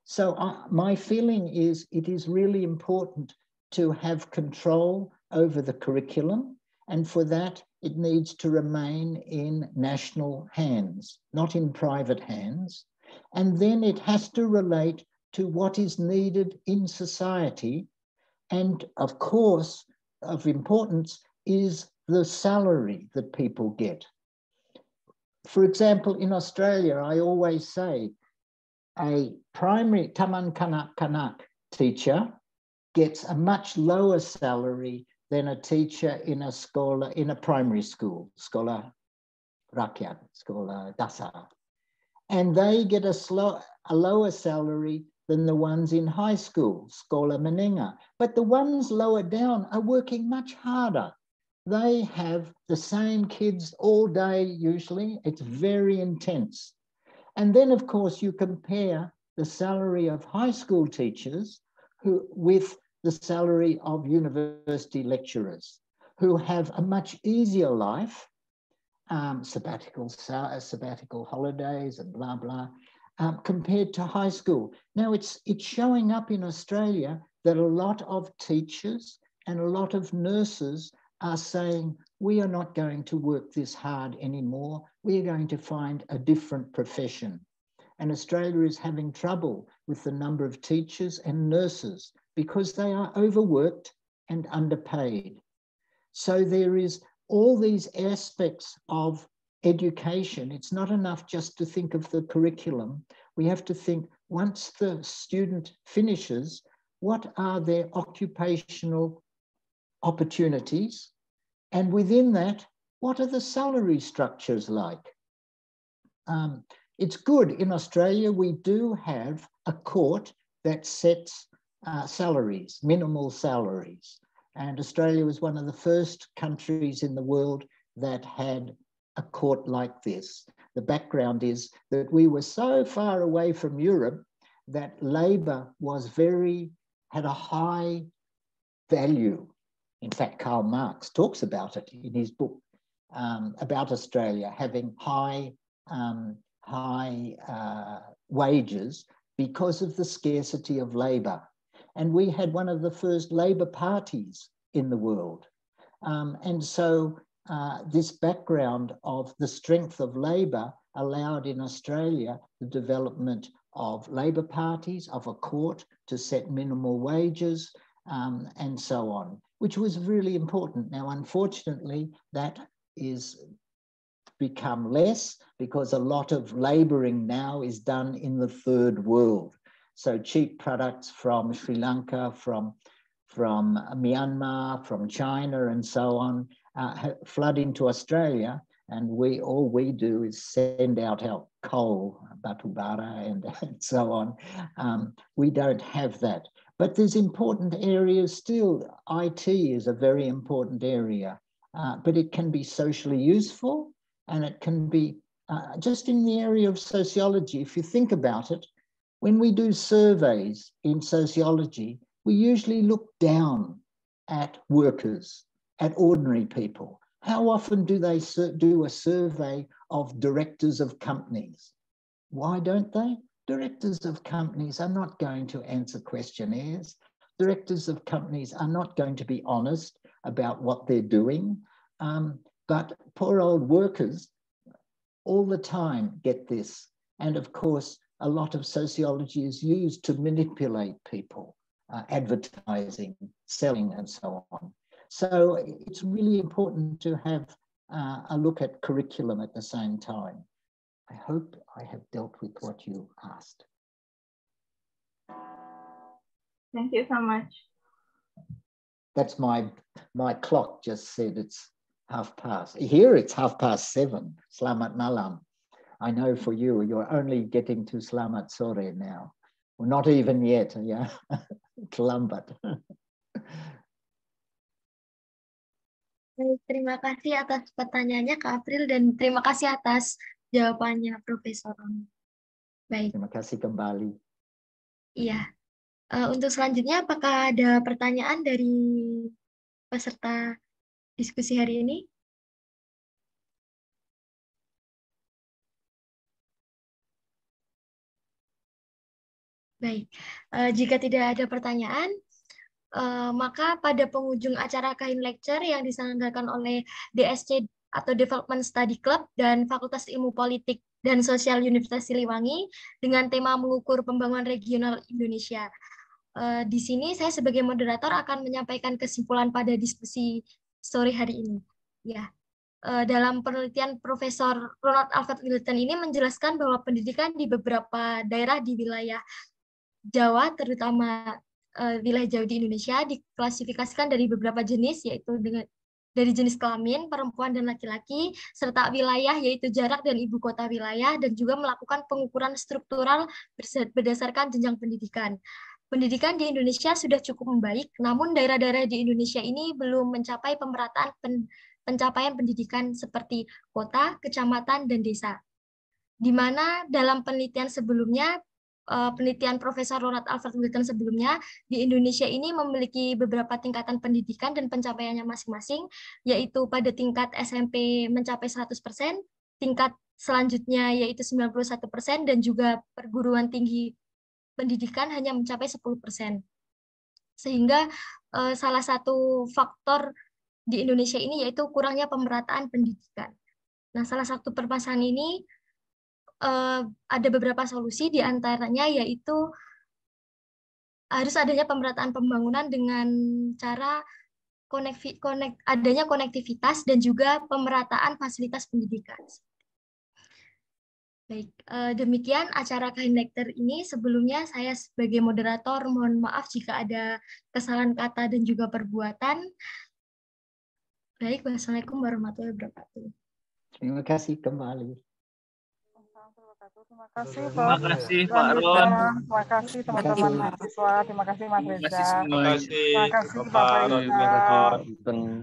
S2: So my feeling is it is really important to have control over the curriculum, and for that it needs to remain in national hands, not in private hands. And then it has to relate to what is needed in society. And of course, of importance is the salary that people get. For example, in Australia, I always say a primary taman kanak-kanak teacher gets a much lower salary than a teacher in a primary school, sekolah rakyat, sekolah dasar. And they get a lower salary than the ones in high school, sekolah menengah. But the ones lower down are working much harder. They have the same kids all day usually. It's very intense. And then, of course, you compare the salary of high school teachers with the salary of university lecturers who have a much easier life, sabbatical holidays and blah, blah, compared to high school. Now, it's showing up in Australia that a lot of teachers and a lot of nurses are saying, we are not going to work this hard anymore. We are going to find a different profession. And Australia is having trouble with the number of teachers and nurses because they are overworked and underpaid. So there is all these aspects of education. It's not enough just to think of the curriculum. We have to think, once the student finishes, what are their occupational opportunities? And within that, what are the salary structures like? It's good. In Australia, we do have a court that sets salaries, minimal salaries. And Australia was one of the first countries in the world that had a court like this. The background is that we were so far away from Europe that labour had a high value. In fact, Karl Marx talks about it in his book about Australia having high wages because of the scarcity of labour. And we had one of the first labour parties in the world. And so this background of the strength of labour allowed in Australia the development of labour parties, of a court to set minimal wages, and so on, which was really important. Now, unfortunately, that is become less because a lot of labouring now is done in the third world. So cheap products from Sri Lanka, from Myanmar, from China, and so on, flood into Australia, and all we do is send out our coal, batu bara, and so on. We don't have that. But there's important areas still. IT is a very important area, but it can be socially useful, and it can be just in the area of sociology. If you think about it, when we do surveys in sociology, we usually look down at workers, at ordinary people. How often do they do a survey of directors of companies? Why don't they? Directors of companies are not going to answer questionnaires. Directors of companies are not going to be honest about what they're doing. But poor old workers all the time get this. And of course, a lot of sociology is used to manipulate people, advertising, selling, and so on. So it's really important to have a look at curriculum at the same time. I hope I have dealt with what you asked.
S7: Thank you so much.
S2: That's my clock just said it's 7:30. Here it's 7:30. Selamat malam. I know for you, you're only getting to selamat sore now. Well, not even yet, yeah. Terlambat.
S4: Terima kasih atas pertanyaannya Kak April dan terima kasih atas jawabannya Profesor Ronald. Baik.
S2: Terima kasih kembali.
S4: Iya. Untuk selanjutnya, apakah ada pertanyaan dari peserta diskusi hari ini? Baik, jika tidak ada pertanyaan, maka pada penghujung acara kain lecture yang diselenggarakan oleh DSC atau Development Study Club dan Fakultas Ilmu Politik dan Sosial Universitas Siliwangi dengan tema mengukur pembangunan regional Indonesia. Di sini saya sebagai moderator akan menyampaikan kesimpulan pada diskusi sore hari ini. Ya, dalam penelitian Profesor Ronald Alfred Witton ini menjelaskan bahwa pendidikan di beberapa daerah di wilayah Jawa, terutama wilayah Jawa di Indonesia, diklasifikasikan dari beberapa jenis, yaitu dari jenis kelamin, perempuan dan laki-laki, serta wilayah yaitu jarak dan ibu kota wilayah, dan juga melakukan pengukuran struktural berdasarkan jenjang pendidikan. Pendidikan di Indonesia sudah cukup membaik, namun daerah-daerah di Indonesia ini belum mencapai pemerataan pencapaian pendidikan seperti kota, kecamatan, dan desa. Di mana dalam penelitian sebelumnya, penelitian Profesor Ronald Alfred Witton sebelumnya, di Indonesia ini memiliki beberapa tingkatan pendidikan dan pencapaiannya masing-masing, yaitu pada tingkat SMP mencapai 100%, tingkat selanjutnya yaitu 91%, dan juga perguruan tinggi pendidikan hanya mencapai 10%. Sehingga salah satu faktor di Indonesia ini yaitu kurangnya pemerataan pendidikan. Nah, salah satu permasalahan ini ada beberapa solusi, di antaranya yaitu harus adanya pemerataan pembangunan dengan cara adanya konektivitas dan juga pemerataan fasilitas pendidikan. Baik, demikian acara kain lecture ini. Sebelumnya saya sebagai moderator mohon maaf jika ada kesalahan kata dan juga perbuatan. Baik, wassalamualaikum warahmatullahi wabarakatuh.
S2: Terima kasih kembali.
S8: Terima kasih
S5: Pak Ron.
S8: Terima kasih teman-teman mahasiswa. Terima kasih Mas Reza.
S5: Terima kasih
S8: Terima kasih Pak Witton.